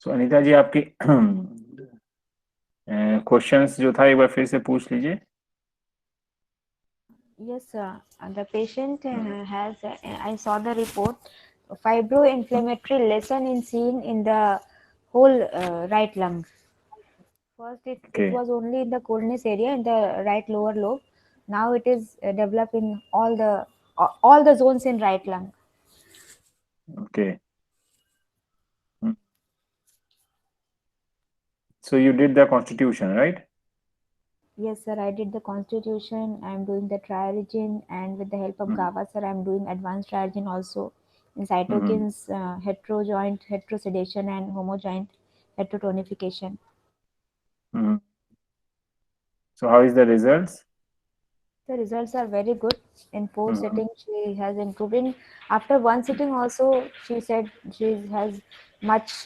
सो अनीता जी आपकी क्वेश्चंस जो था एक बार फिर से पूछ लीजिए. Yes, sir. The patient has, I saw the report, fibro-inflammatory lesion in seen in the whole right lung. First, it Okay. was only in the coldness area in the right lower lobe. Now it is developed in all the zones in right lung. Okay. Hmm. So you did the constitution, right? Yes, sir. I did the constitution. I am doing the triaregin, and with the help of Hmm. GABA, sir, I am doing advanced triaregin also in Hmm. cytokines, heterojoint heterosedation, and homojoint heterotonification. Hmm. So how is the results? The results are very good. In four Hmm. sittings, she has improved. After one sitting, also she said she has much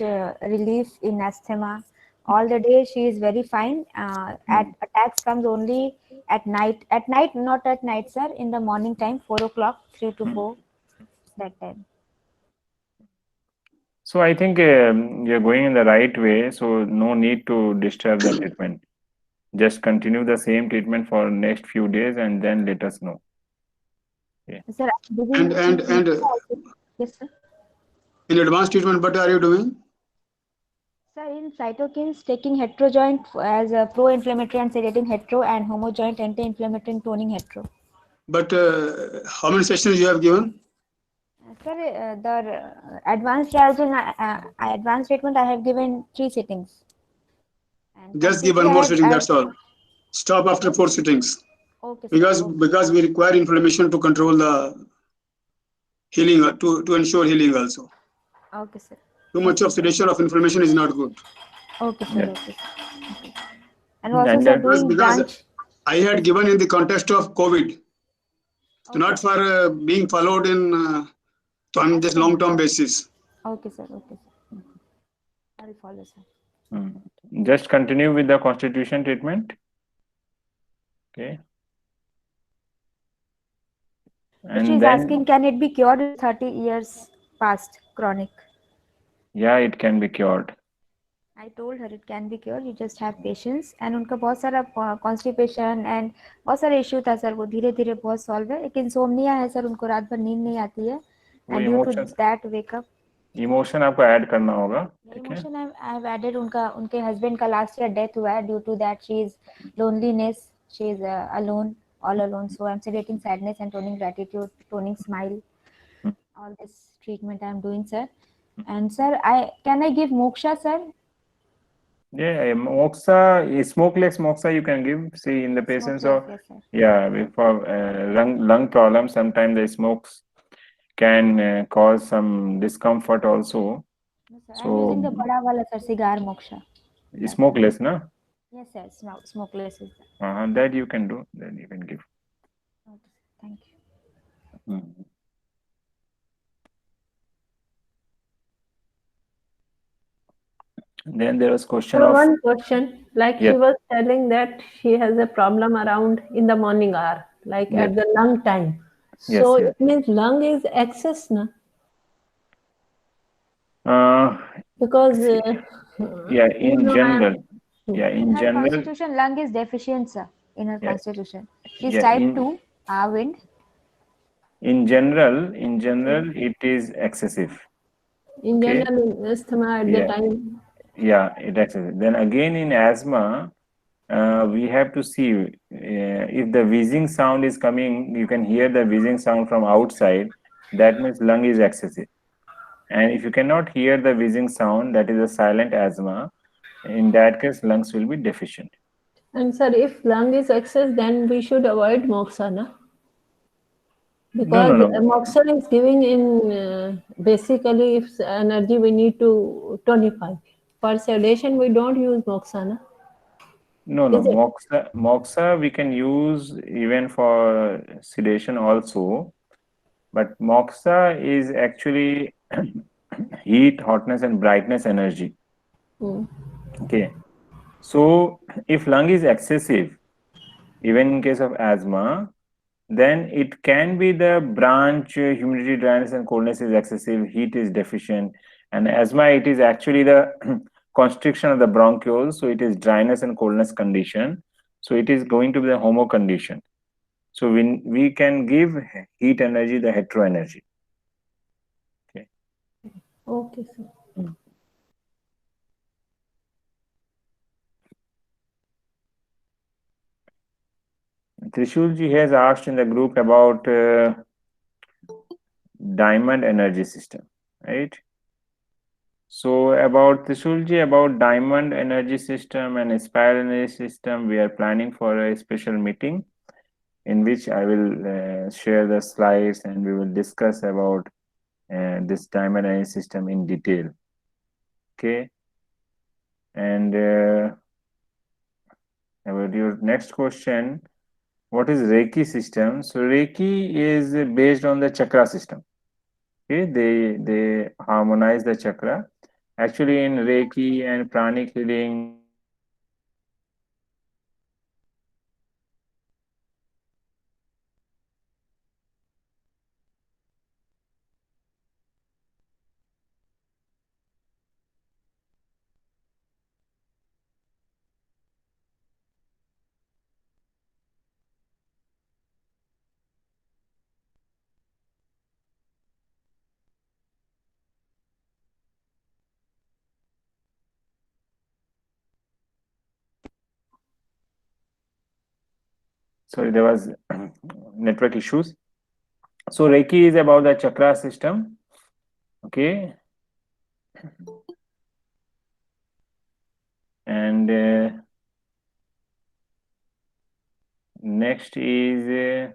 relief in asthma. All the day she is very fine. At Hmm. attacks comes only at night. At night, not at night, sir. In the morning time, 4 o'clock, 3 to Hmm. 4, that time. So I think you're going in the right way. So no need to disturb the treatment. Just continue the same treatment for next few days and then let us know. Okay. Sir, I'm And giving and and also. Yes, sir. in advanced treatment, what are you doing? Sir, in cytokines, taking heterojoint as a pro-inflammatory and sedating hetero, and homojoint anti-inflammatory and toning hetero. But how many sessions you have given? Sir, the advanced trials advanced treatment, I have given 3 sittings, and Just give completely one more sitting. I have That's all. Stop after okay, 4 sittings okay, sir, because okay, because we require inflammation to control the healing to ensure healing also. okay, sir, Too much okay, of sir, sedation of inflammation is not good. okay, sir, Yeah. okay, sir. Okay. And also, And sir, then Because doing because branch. I had Yes, sir. given in the context of COVID, Okay, not sir. for being followed in on this long Asthma. term basis. Okay, sir, okay, sir. I'll follow, sir. just continue with the constitution treatment. Okay. So And she's then, asking, can it be cured in 30 years past chronic? yeah, it can be cured. I told her it can be cured. You just have patience. And उनका बहुत सारा constipation and बहुत सारे issue था sir. वो धीरे धीरे बहुत solve है. एक insomnia है सर. उनको रात भर नींद नहीं आती है. वो And due to that wake up. Emotion आपको ऐड करना होगा. ठीक है. Emotion I've added. उनके husband का last year death हुआ है. Due to that she is loneliness. She is alone, all alone. So I'm sedating sadness and toning gratitude, toning smile. All this treatment I'm doing, sir. And sir, can I give moksha, sir? Yeah, moxa, smokeless moxa you can give. See, in the patients Smokeless, of, yes, sir. yeah, for lung problems, sometimes the smokes can cause some discomfort also. Yes, sir. I'm So using the bada wala, sir, cigar moksha. That one. smokeless, na? Yes, sir. Smokeless is that. That you can do. Then you can give. Okay, sir. Thank you. Hmm. Then there was question So of, one question, like she yes, was telling that she has a problem around in the morning hour, like yes, at the lung time. yes, So yes. it means lung is excess, na? Uh, Because see, yeah, you in know I am. general, yeah, In in her general, constitution, lung is deficient, sir. In her yeah, constitution. She's yeah, type 2, wind. in general, it is excessive. In Okay. general, in asthma at the Yeah, time. yeah, it excessive. Then again in asthma, we have to see if the wheezing sound is coming, you can hear the wheezing sound from outside, that means lung is excessive. And if you cannot hear the wheezing sound, that is a silent asthma. In that case, lungs will be deficient. And sir, if lung is excess, then we should avoid moxa, na? No, no, Because no, moxa is giving in basically if energy we need to tonify. For sedation, we don't use moxa, na? no, no. Is it? Moxa we can use even for sedation also, but moxa is actually heat, hotness, and brightness energy. Hmm. Okay. So if lung is excessive, even in case of asthma, then it can be the branch humidity, dryness, and coldness is excessive, heat is deficient, And asthma, it is actually the constriction of the bronchioles. So it is dryness and coldness condition. So it is going to be the homo condition. So we can give heat energy the hetero energy. Okay, sir. Trishulji has asked in the group about diamond energy system, right? So about Trishulji, about diamond energy system and spiral energy system, we are planning for a special meeting in which I will share the slides and we will discuss about this diamond energy system in detail. Okay. And about your next question, what is Reiki system? So Reiki is based on the chakra system. Okay, they harmonize the chakra. Actually, in Reiki and pranic healing, sorry, there was network issues. So Reiki is about the chakra system. Okay. And next is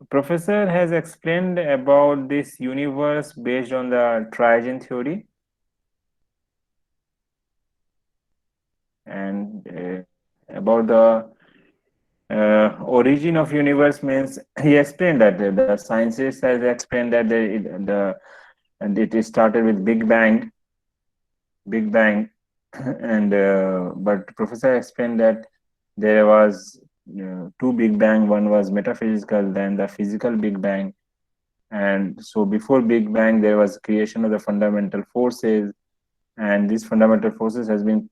Professor has explained about this universe based on the trigen theory. And about the origin of universe means he explained that the scientists has explained that and it started with Big Bang, and but Professor explained that there was two Big Bang. One was metaphysical, then the physical Big Bang, and so before Big Bang there was creation of the fundamental forces, and these fundamental forces has been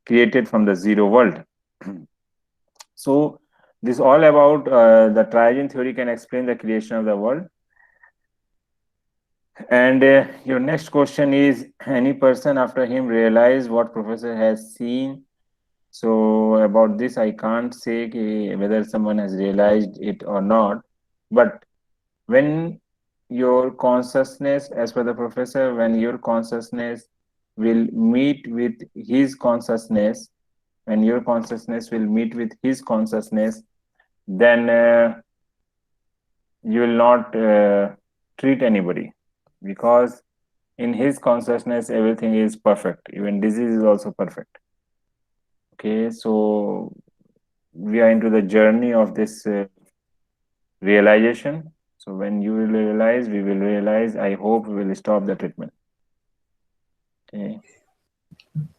created from the zero world. So this all about the trigen theory can explain the creation of the world. And your next question is, any person after him realize what professor has seen? So about this, I can't say whether someone has realized it or not. But when your consciousness, as per the professor, when your consciousness will meet with his consciousness, when your consciousness will meet with his consciousness, then you will not treat anybody, because in his consciousness everything is perfect, even disease is also perfect. Okay, so we are into the journey of this realization. So when you will realize, we will realize, I hope we will stop the treatment. Okay.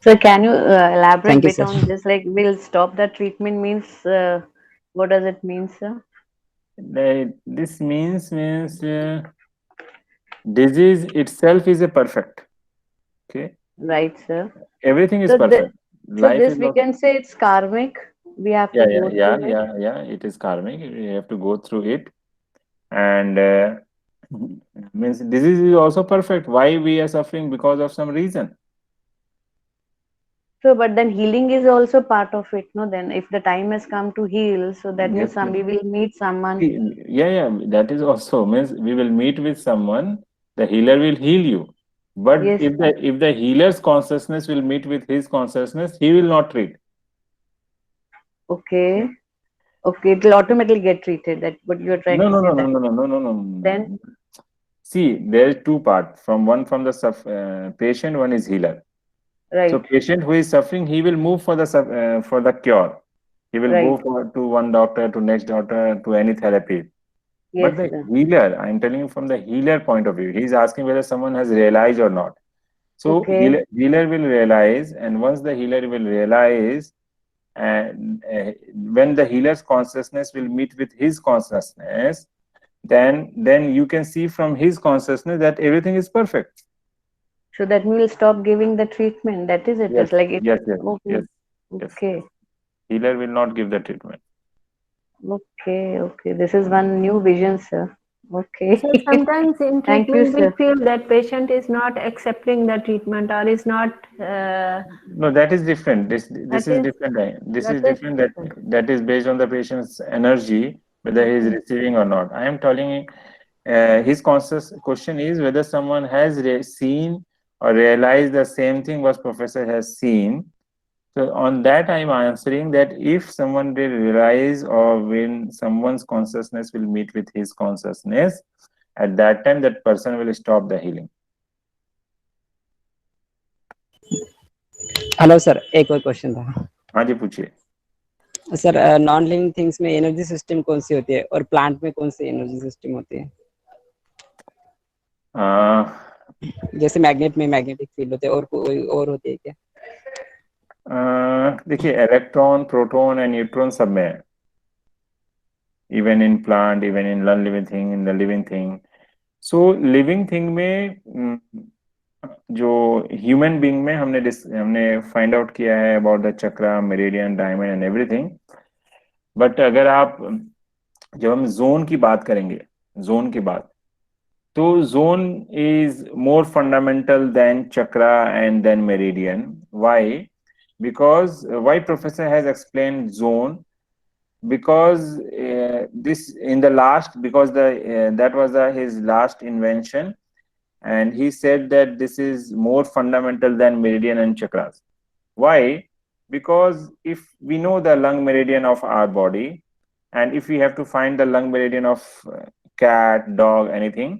So can you elaborate Thank a you, bit sir. on this? Like, we'll stop the treatment means what does it mean, sir? This means disease itself is a perfect. Okay, Right, sir. everything is So, perfect. so Life this is we not. can say it's karmic. We have to go through it. Yeah. It is karmic. You have to go through it, and means disease is also perfect. Why we are suffering? Because of some reason. So, but then healing is also part of it, no? Then, if the time has come to heal, so that means Yes, we will meet someone. yeah. That is also means we will meet with someone. The healer will heal you. But Yes, if the healer's consciousness will meet with his consciousness, he will not treat. okay, okay, it will automatically get treated. That what you are trying to say. No. Then, See, there is two parts. From the patient, one is healer. right, So patient who is suffering, he will move for the cure. He will right. go to one doctor, to next doctor, to any therapy. Yes, But the sir. healer, I'm telling you from the healer point of view, he's asking whether someone has realized or not. So Okay. healer will realize, and once the healer will realize, and when the healer's consciousness will meet with his consciousness, then you can see from his consciousness that everything is perfect. So that will stop giving the treatment. That is it. Yes, It's like it. yes, yes, Okay. yes, yes. Okay. Healer will not give the treatment. Okay. Okay. This is one new vision, sir. Okay. So sometimes in Thank you, treatment we sir. feel that patient is not accepting the treatment or is not. No, that is different. This That is is different. This that is is different. different. That is based on the patient's energy, whether he is receiving or not. I am telling his conscious question is whether someone has seen or realized the same thing what professor has seen. So on that, I am answering that if someone will realize or when someone's consciousness will meet with his consciousness, at that time that person will stop the healing. Hello sir, एक और question था हाँ जी, पूछिए। Sir. Non living things में energy system कौन सी होती है और प्लांट में कौन सी एनर्जी सिस्टम होती है? जैसे मैग्नेट में मैग्नेटिक फील्ड होते हैं और कोई और होती है क्या? देखिए, इलेक्ट्रॉन, प्रोटॉन एंड न्यूट्रॉन सब में है, even in plant, even in non living thing, in the living thing. So living thing में जो ह्यूमन बीइंग में हमने फाइंड आउट किया है about the chakra, meridian, diamond and everything. But अगर आप जब हम जोन की बात करेंगे, जोन की बात, तो zone is more fundamental than chakra and then meridian. Why? Because why professor has explained zone? Because this in the last, because that was his last invention, and he said that this is more fundamental than meridian and chakras. Why? Because if we know the lung meridian of our body, and if we have to find the lung meridian of cat, dog, anything,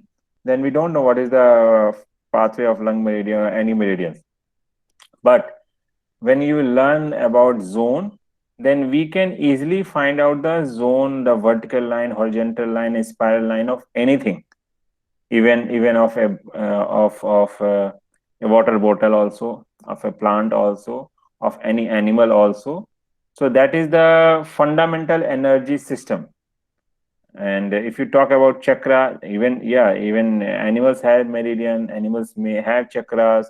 then we don't know what is the pathway of lung meridian or any meridian. But when you learn about zone, then we can easily find out the zone, the vertical line, horizontal line, spiral line of anything, even of a water bottle also, of a plant also, of any animal also. So that is the fundamental energy system. And if you talk about chakra, even animals have meridian, animals may have chakras,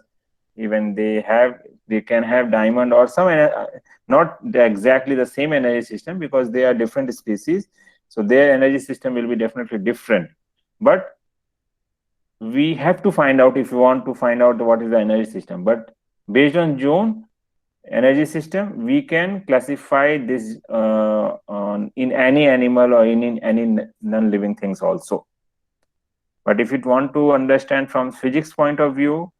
even they can have diamond or some not exactly the same energy system, because they are different species, so their energy system will be definitely different. But we have to find out, if you want to find out what is the energy system. But based on zone energy system, we can classify this in any animal or in any non-living things also. But if you want to understand from physics point of view,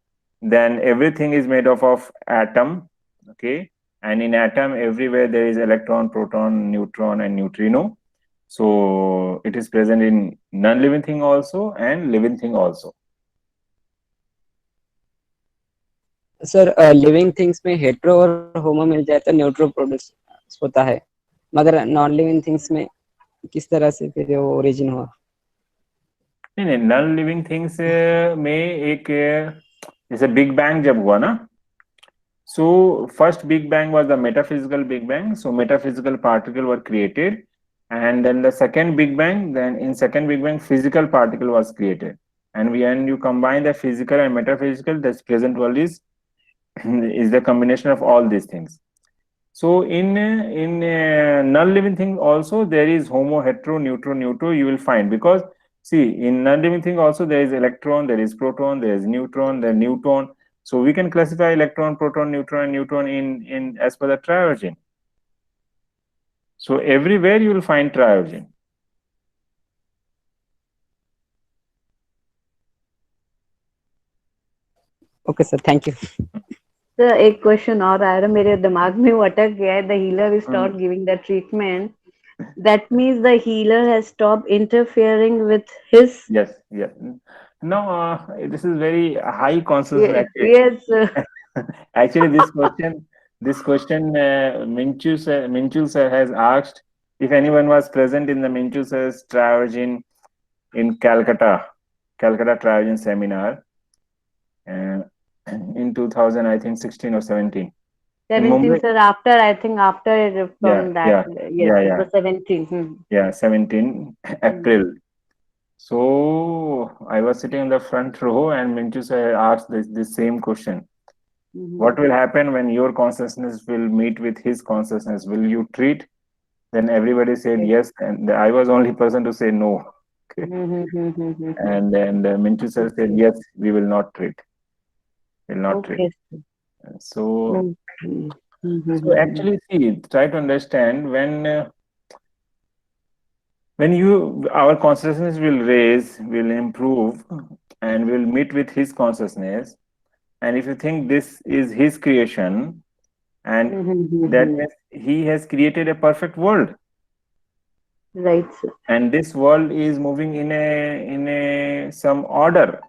then everything is made up of atom. Okay, and in atom everywhere there is electron, proton, neutron and neutrino. So it is present in non-living thing also and living thing also. Sir, living things में hetero और होमो मिल जाए तो न्यूट्रो produce होता है, मगर non living things में किस तरह से फिर वो ओरिजिन हुआ? नहीं, नॉन लिविंग थिंग्स में एक जैसे बिग बैंग जब हुआ ना, so first big bang was the metaphysical big bang. So metaphysical particle were created, and then the second big bang, then in second big bang physical particle was created, and when you combine the physical and metaphysical, this present world is the combination of all these things. So in non-living thing also there is homo, hetero, neutro, you will find, because see, in non-living thing also there is electron, there is proton, there is neutron, there is neutron. So we can classify electron, proton, neutron in as per the triorigin. So everywhere you will find triorigin. Okay sir, thank you. Sir एक question और आ रहा है मेरे दिमाग में, वो अटक गया है। The healer will stop giving the treatment, that means the healer has stopped interfering with his. Yes. No, this is very high consciousness actually. Yes. Actually, this question Minchu sir has asked if anyone was present in the Minchu sir's triorigin in Calcutta triorigin seminar in 2000, I think 16 or 17. 17, sir. After, I think after from that. Yeah. Yes, it was 17. Yeah, 17 April. So I was sitting in the front row, and Mintu sir asked this same question. What will happen when your consciousness will meet with his consciousness? Will you treat? Then everybody said yes, and I was the only person to say no. Okay. And then Mintu sir said yes, we will not treat. Will not treat. Okay. So, Okay. so actually, see, try to understand when our consciousness will raise, will improve, and will meet with his consciousness. And if you think this is his creation, and that means he has created a perfect world, Right, sir. and this world is moving in some order,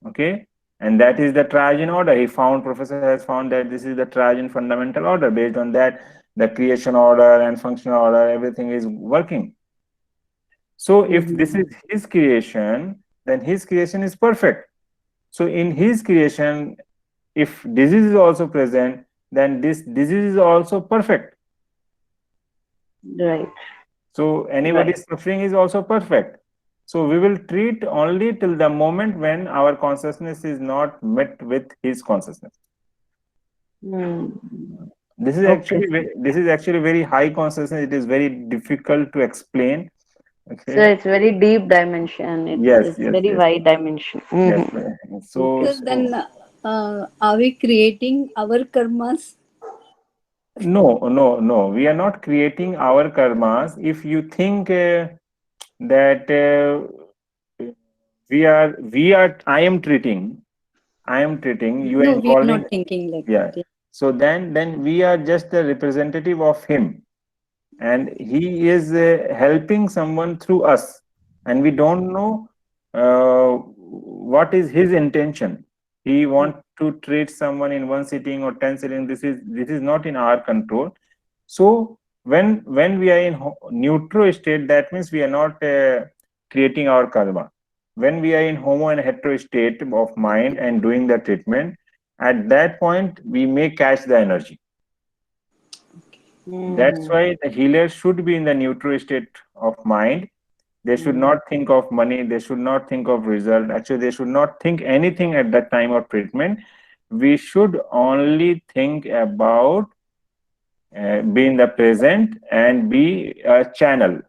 okay, and that is the Trajan order. Professor has found that this is the Trajan fundamental order. Based on that, the creation order and functional order, everything is working. So if this is his creation, then his creation is perfect. So in his creation, if disease is also present, then this disease is also perfect. Right. So anybody's suffering is also perfect. So we will treat only till the moment when our consciousness is not met with his consciousness. This is actually very high consciousness. It is very difficult to explain. Okay. So it's very deep dimension. It's very wide dimension. Yes. So then are we creating our karmas? No. We are not creating our karmas. If you think that I am treating, you are No, we are involving. not thinking like that. Yeah. So then we are just the representative of him, and he is helping someone through us, and we don't know what is his intention. He want to treat someone in 1 sitting or 10 sitting. This is not in our control. So when we are in neutral state, that means we are not creating our karma. When we are in homo and hetero state of mind and doing the treatment, at that point we may catch the energy. That's why the healer should be in the neutral state of mind. They should not think of money. They should not think of result. Actually, they should not think anything at that time of treatment. We should only think about be in the present and be a channel.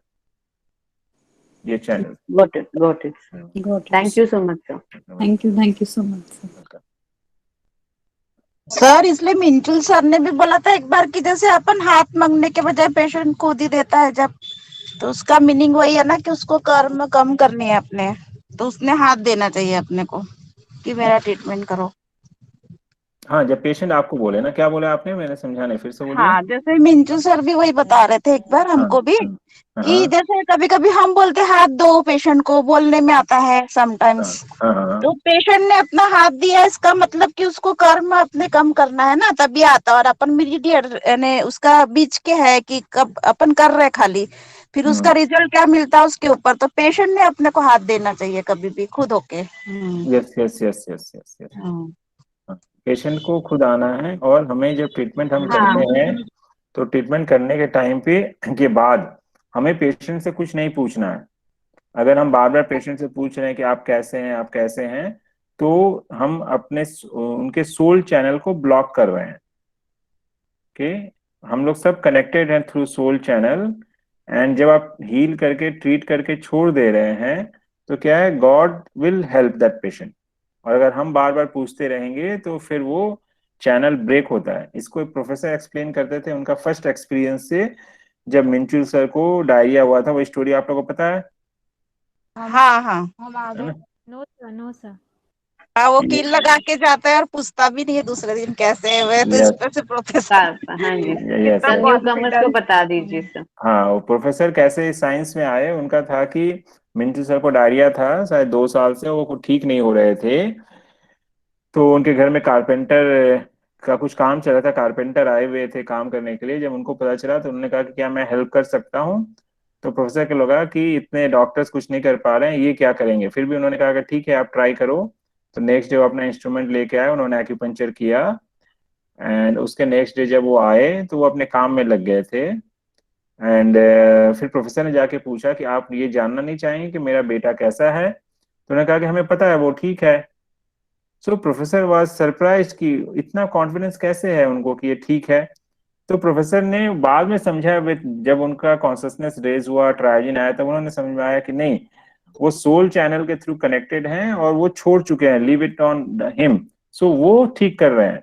Be a channel. Got it. Got it. Thank you so much, sir. Thank you so much, sir. Sir इसलिए मिंटल sir ने भी बोला था एक बार कि जैसे अपन हाथ मांगने के बजाय पेशेंट खुद ही देता है जब, तो उसका मीनिंग वही है ना कि उसको कर्म कम करनी है अपने, तो उसने हाथ देना चाहिए अपने को कि मेरा ट्रीटमेंट करो. हाँ, जब पेशेंट आपको बोले ना, क्या बोले आपने, मैंने समझा नहीं, फिर से बोलिए. हाँ, जैसे मिंटू सर भी वही बता रहे थे एक बार हमको भी कि जैसे कभी कभी हम बोलते हाथ दो पेशेंट को, बोलने में आता है समटाइम्स, तो पेशेंट ने अपना हाथ दिया, इसका मतलब कि उसको कर्म अपने कम करना है ना, तभी आता. और अपन मीडिएटर यानी उसका बीच के है कि कब अपन कर रहे खाली, फिर उसका रिजल्ट क्या मिलता है उसके ऊपर. तो पेशेंट ने अपने को हाथ देना चाहिए कभी भी खुद होके. यस. पेशेंट को खुद आना है, और हमें जब ट्रीटमेंट हम करते हैं, तो ट्रीटमेंट करने के टाइम पे के बाद हमें पेशेंट से कुछ नहीं पूछना है. अगर हम बार बार पेशेंट से पूछ रहे हैं कि आप कैसे हैं, तो हम उनके सोल चैनल को ब्लॉक कर रहे हैं. ओके, हम लोग सब कनेक्टेड हैं थ्रू सोल चैनल. एंड जब आप हील करके ट्रीट करके छोड़ दे रहे हैं, तो क्या है, God will help that patient. और अगर हम बार बार पूछते रहेंगे तो फिर वो चैनल ब्रेक होता है. इसको एक प्रोफेसर एक्सप्लेन करते थे उनका फर्स्ट एक्सपीरियंस से, जब मिंचू सर को डायरिया हुआ था. वो स्टोरी आप लोगों को पता है? हाँ. No sir. हाँ, वो कील लगा के जाता है और पूछता भी नहीं है दूसरे दिन कैसे है वे, तो इस पर से प्रोफेसर. हाँ जी, न्यूकमर्स को बता दीजिए सर. हाँ, वो प्रोफेसर कैसे साइंस में आए, उनका था कि मिंटू सर को डायरिया था शायद 2 साल से, वो ठीक नहीं हो रहे थे. तो उनके घर में कारपेंटर का कुछ काम चल रहा था, कारपेंटर आए हुए थे काम करने के लिए. जब उनको पता चला तो उन्होंने कहा कि क्या मैं हेल्प कर सकता हूँ. तो प्रोफेसर को लगा कि इतने डॉक्टर्स कुछ नहीं कर पा रहे हैं, ये क्या करेंगे. फिर भी उन्होंने कहा कि ठीक है, आप ट्राई करो. तो नेक्स्ट डे वो अपना इंस्ट्रूमेंट लेके आए, उन्होंने एक्यूपंक्चर किया. एंड उसके नेक्स्ट डे जब वो आए तो वो अपने काम में लग गए थे. एंड फिर प्रोफेसर ने जाके पूछा कि आप ये जानना नहीं चाहेंगे कि मेरा बेटा कैसा है? तो उन्होंने कहा कि हमें पता है वो ठीक है। सो प्रोफेसर वाज सरप्राइज कि इतना कॉन्फिडेंस कैसे है उनको कि ये ठीक है। तो प्रोफेसर ने बाद में समझा, जब उनका कॉन्शियसनेस रेज हुआ, ट्रायोजन आया, तब उन्होंने समझ में आया कि नहीं, वो सोल चैनल के थ्रू कनेक्टेड हैं और वो छोड़ चुके हैं, लीव इट ऑन हिम। सो वो ठीक कर रहे हैं।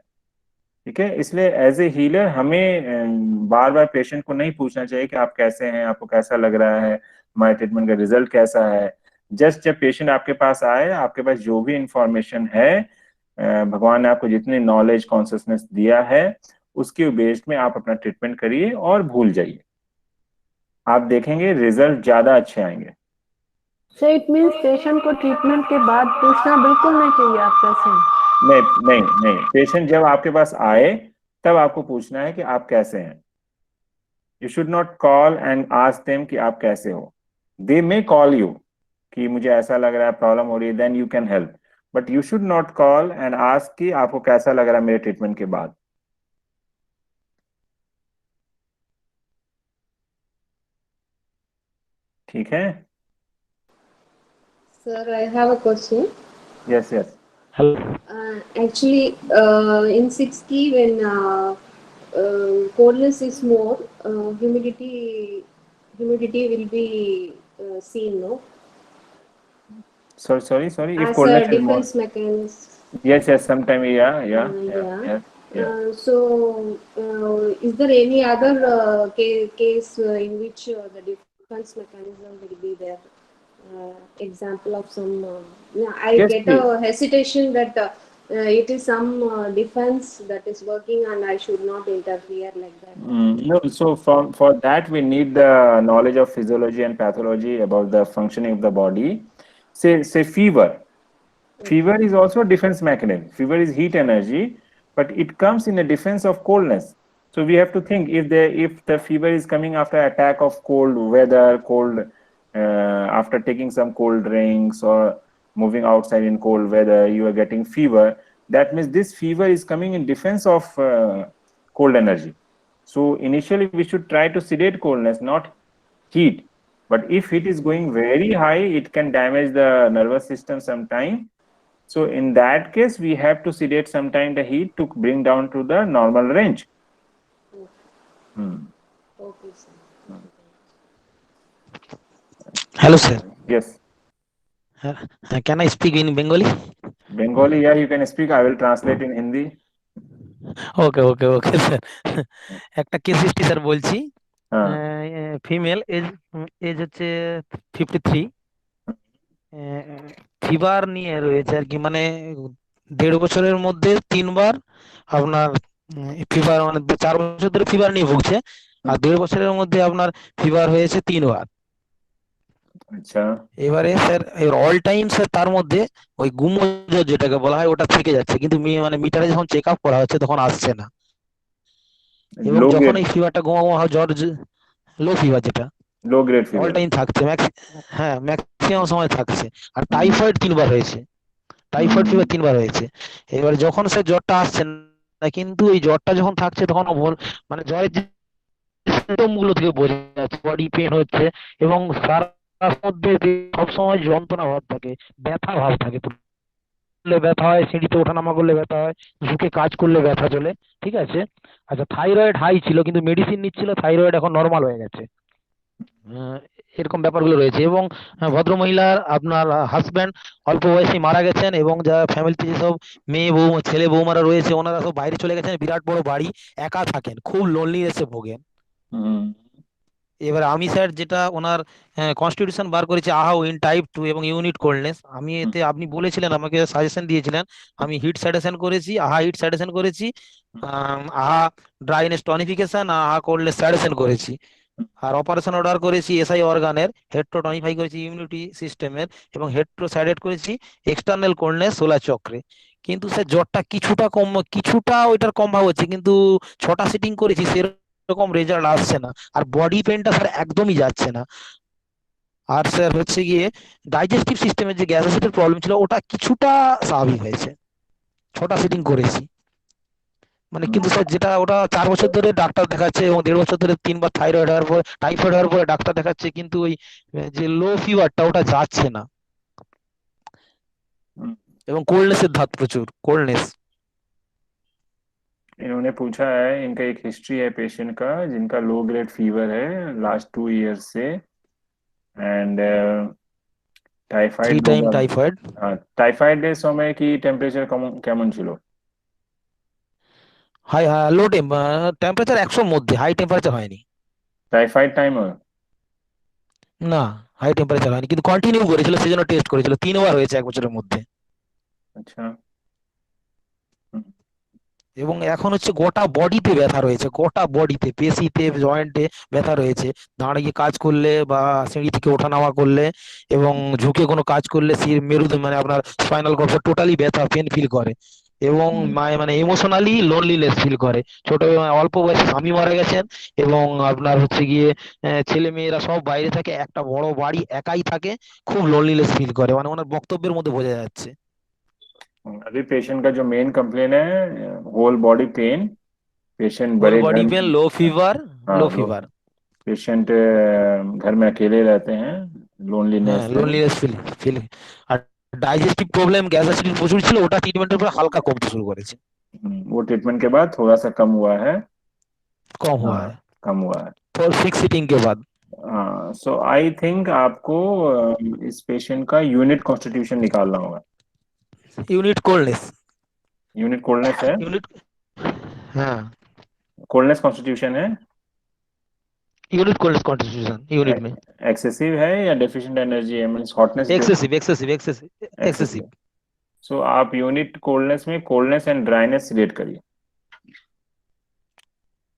ठीक है, इसलिए एज ए हीलर हमें बार बार पेशेंट को नहीं पूछना चाहिए कि आप कैसे हैं, आपको कैसा लग रहा है, हमारे ट्रीटमेंट का रिजल्ट कैसा है। जस्ट जब पेशेंट आपके पास आए, आपके पास जो भी इंफॉर्मेशन है, भगवान ने आपको जितनी नॉलेज कॉन्शियसनेस दिया है, उसके बेस्ड में आप अपना ट्रीटमेंट करिए और भूल जाइए। आप देखेंगे रिजल्ट ज्यादा अच्छे आएंगे। सो इट मीन्स पेशेंट को ट्रीटमेंट के बाद पूछना बिल्कुल नहीं चाहिए आप कैसे हैं। नहीं नहीं नहीं, पेशेंट जब आपके पास आए तब आपको पूछना है कि आप कैसे हैं। You should not call and ask them कि आप कैसे हो। दे मे कॉल यू कि मुझे ऐसा लग रहा है, प्रॉब्लम हो रही है, then you can help, but you should not call and ask कि आपको कैसा लग रहा है मेरे ट्रीटमेंट के बाद। ठीक है। Sir, I have a question. Yes yes. Actually, in 6T, when coldness is more, humidity will be seen, no? Sorry. If As a coldness is more. defense mechanism. Yes. Sometime, yeah. Yeah. Yeah. So, is there any other case in which the defense mechanism will be there? Example of some. I Yes, get please. a hesitation that it is some defense that is working and I should not interfere like that. No, so for that we need the knowledge of physiology and pathology about the functioning of the body. Say fever. Fever is also a defense mechanism. Fever is heat energy, but it comes in a defense of coldness. So we have to think, if the fever is coming after attack of cold weather, after taking some cold drinks or moving outside in cold weather, you are getting fever. That means this fever is coming in defense of cold energy. So initially we should try to sedate coldness, not heat. But if heat is going very high, it can damage the nervous system sometime. So in that case, we have to sedate sometime the heat to bring down to the normal range. Okay, sir. Hello, sir. Yes. Can I speak in Bengali? Bengali, yeah, you can speak. I will translate in Hindi. Okay, sir. একটা case history sir বলছি। Female age হচ্ছে 53, fever নিয়ে রয়েছে আর কি, মানে 1.5 বছরের মধ্যে 3বার আপনার ফিভার, মানে 4 বছর ধরে ফিভার নিয়ে ভুগছে, আর 1.5 বছরের মধ্যে আপনার ফিভার হয়েছে 3বার। আচ্ছা। এবারে স্যার অল টাইম স্যার তার মধ্যে ওই গুমো জ্বর যেটাকে বলা হয় ওটা থেকে যাচ্ছে, কিন্তু মানে মিটারে যখন চেক আপ করা হচ্ছে তখন আসছে না। এবং যখন এই ফিভারটা গুমো জ্বর, লো ফিভার, যেটা low grade fever, all time থাকছে, হ্যাঁ ম্যাক্সিমাম সময় থাকছে। আর টাইফয়েড 3বার হয়েছে, টাইফয়েড ফিভার 3বার হয়েছে। এবার যখন স্যার জ্বরটা আসছে না, কিন্তু এই জ্বরটা যখন থাকছে তখন মানে জ্বরের যে সিম্পটম গুলো থেকে বোঝা যাচ্ছে, বডি পেন হচ্ছে এবং সারা মধ্যে সবসময় যন্ত্রণা ভাব থাকে, ব্যথা ভাব থাকে, ব্যথা হয়, সিঁড়িতে ওঠানামা করলে ব্যথা হয়, ঝুঁকে কাজ করলে ব্যথা চলে। ঠিক আছে। আচ্ছা, থাইরয়েড হাই ছিল কিন্তু মেডিসিন নিচ্ছিল, থাইরয়েড এখন নর্মাল হয়ে গেছে। এরকম ব্যাপারগুলো রয়েছে। এবং ভদ্রমহিলার আপনার হাজব্যান্ড অল্প বয়সে মারা গেছেন, এবং যারা ফ্যামিলিতে যেসব মেয়ে বউ ছেলে বৌমারা রয়েছে ওনারা সব বাইরে চলে গেছেন, বিরাট বড় বাড়ি, একা থাকেন, খুব লোনলিনেসে ভোগেন। এবার আমি স্যার যেটা ওনার কনস্টিটিউশন বার করেছি আহা উইন টাইপ 2 এবং ইউনিট কোল্ডনেস, আমি এতে আপনি বলেছিলেন, আমাকে সাজেশন দিয়েছিলেন, আমি হিট সাজেশন করেছি, আহা হিট সাজেশন করেছি, আহা ড্রাইনেস টনিফিকেশন, আহা কোল্ডনেস সাজেশন করেছি। আর অপারেশন অর্ডার করেছি এসআই অর্গানের, হেট্রো টনিফাই করেছি ইমিউনিটি সিস্টেমের, এবং হেট্রো সাইডেট করেছি এক্সটার্নাল কোল্ডনেস সোলার চক্রে। কিন্তু স্যার জ্বরটা কিছুটা ওইটার কম ভাব হচ্ছে, কিন্তু 6টা সিটিং করেছি সেরকম রেজাল্ট আসছে না। আর বডি পেনটা স্যার একদমই যাচ্ছে না। আর স্যার হচ্ছে গিয়ে ডাইজেস্টিভ সিস্টেমের যে গ্যাস অ্যাসিডের প্রবলেম ছিল ওটা কিছুটা স্বাভাবিক হয়েছে, 6টা সিটিং করেছি। মানে কিন্তু স্যার যেটা ওটা 4 বছর ধরে ডাক্তার দেখাচ্ছে এবং 1.5 বছর ধরে 3 বার থাইরয়েড হওয়ার পর টাইফয়েড হওয়ার পরে ডাক্তার দেখাচ্ছে, কিন্তু ওই যে লো ফিভারটা ওটা যাচ্ছে না, এবং কোল্ডনেসের ধাত প্রচুর কোল্ডনেস। इन्होंने पूछा है, इनका एक हिस्ट्री है पेशेंट का जिनका लो ग्रेड फीवर है लास्ट 2 years से, एंड 3 টাইফয়েড টাইম টাইফয়েড। টাইফয়েডের সময় কি টেম্পারেচার কেমন ছিল? হাই লো টেম্পারেচার 100 মধ্যে, হাই টেম্পারেচার হয়নি। টাইফয়েড টাইমও? না, হাই টেম্পারেচার হয়নি, কিন্তু কন্টিনিউ করেছিল, সেজন্য টেস্ট করেছিল, 3 বার হয়েছে 1 বছরের মধ্যে। আচ্ছা। এবং এখন হচ্ছে গোটা বডিতে ব্যথা রয়েছে, গোটা বডিতে, পেশিতে, জয়েন্টে ব্যথা রয়েছে। দাঁড়িয়ে কাজ করলে বা সিঁড়ি থেকে ওঠানামা করলে এবং ঝুঁকে কোনো কাজ করলে মেরুদণ্ড মানে আপনার স্পাইনাল কর্ড টোটালি ব্যথা, পেন ফিল করে, এবং মানে ইমোশনালি লোনলিনেস ফিল করে। অল্প বয়সে স্বামী মারা গেছেন, এবং আপনার হচ্ছে গিয়ে ছেলে মেয়েরা সব বাইরে থাকে, একটা বড় বাড়ি, একাই থাকে, খুব লোনলিনেস ফিল করে, মানে ওনার বক্তব্যের মধ্যে বোঝা যাচ্ছে। अभी पेशेंट का जो मेन कंप्लेन है, whole body pain, patient whole बड़े बॉडी घर पेन, लो फीवर, हाँ लो फीवर। पेशेंट घर में अकेले रहते हैं, लोनलीनेस হ্যাঁ, है। Loneliness feel. আর ডাইজেস্টিভ প্রবলেম, গ্যাস অ্যাসিডিটি প্রচুর ছিল, ওটা ট্রিটমেন্টের পর হালকা কমতে শুরু করেছে। वो ट्रीटमेंट के बाद थोड़ा सा कम हुआ है। कम हुआ हाँ, है कम हुआ है। फॉर 6 सीटिंग के बाद। हाँ, सो आई थिंक आपको इस पेशेंट का यूनिट कॉन्स्टिट्यूशन निकालना होगा। यूनिट कोल्डनेस, यूनिट कोल्डनेस है? यूनिट, हाँ, कोल्डनेस कॉन्स्टिट्यूशन है? यूनिट कोल्डनेस कॉन्स्टिट्यूशन यूनिट में। एक्सेसिव है या डेफिशिएंट एनर्जी है, means hotness? Excessive excessive excessive excessive. So आप यूनिट कोल्डनेस में कोल्डनेस एंड ड्राइनेस सिलेक्ट करिए,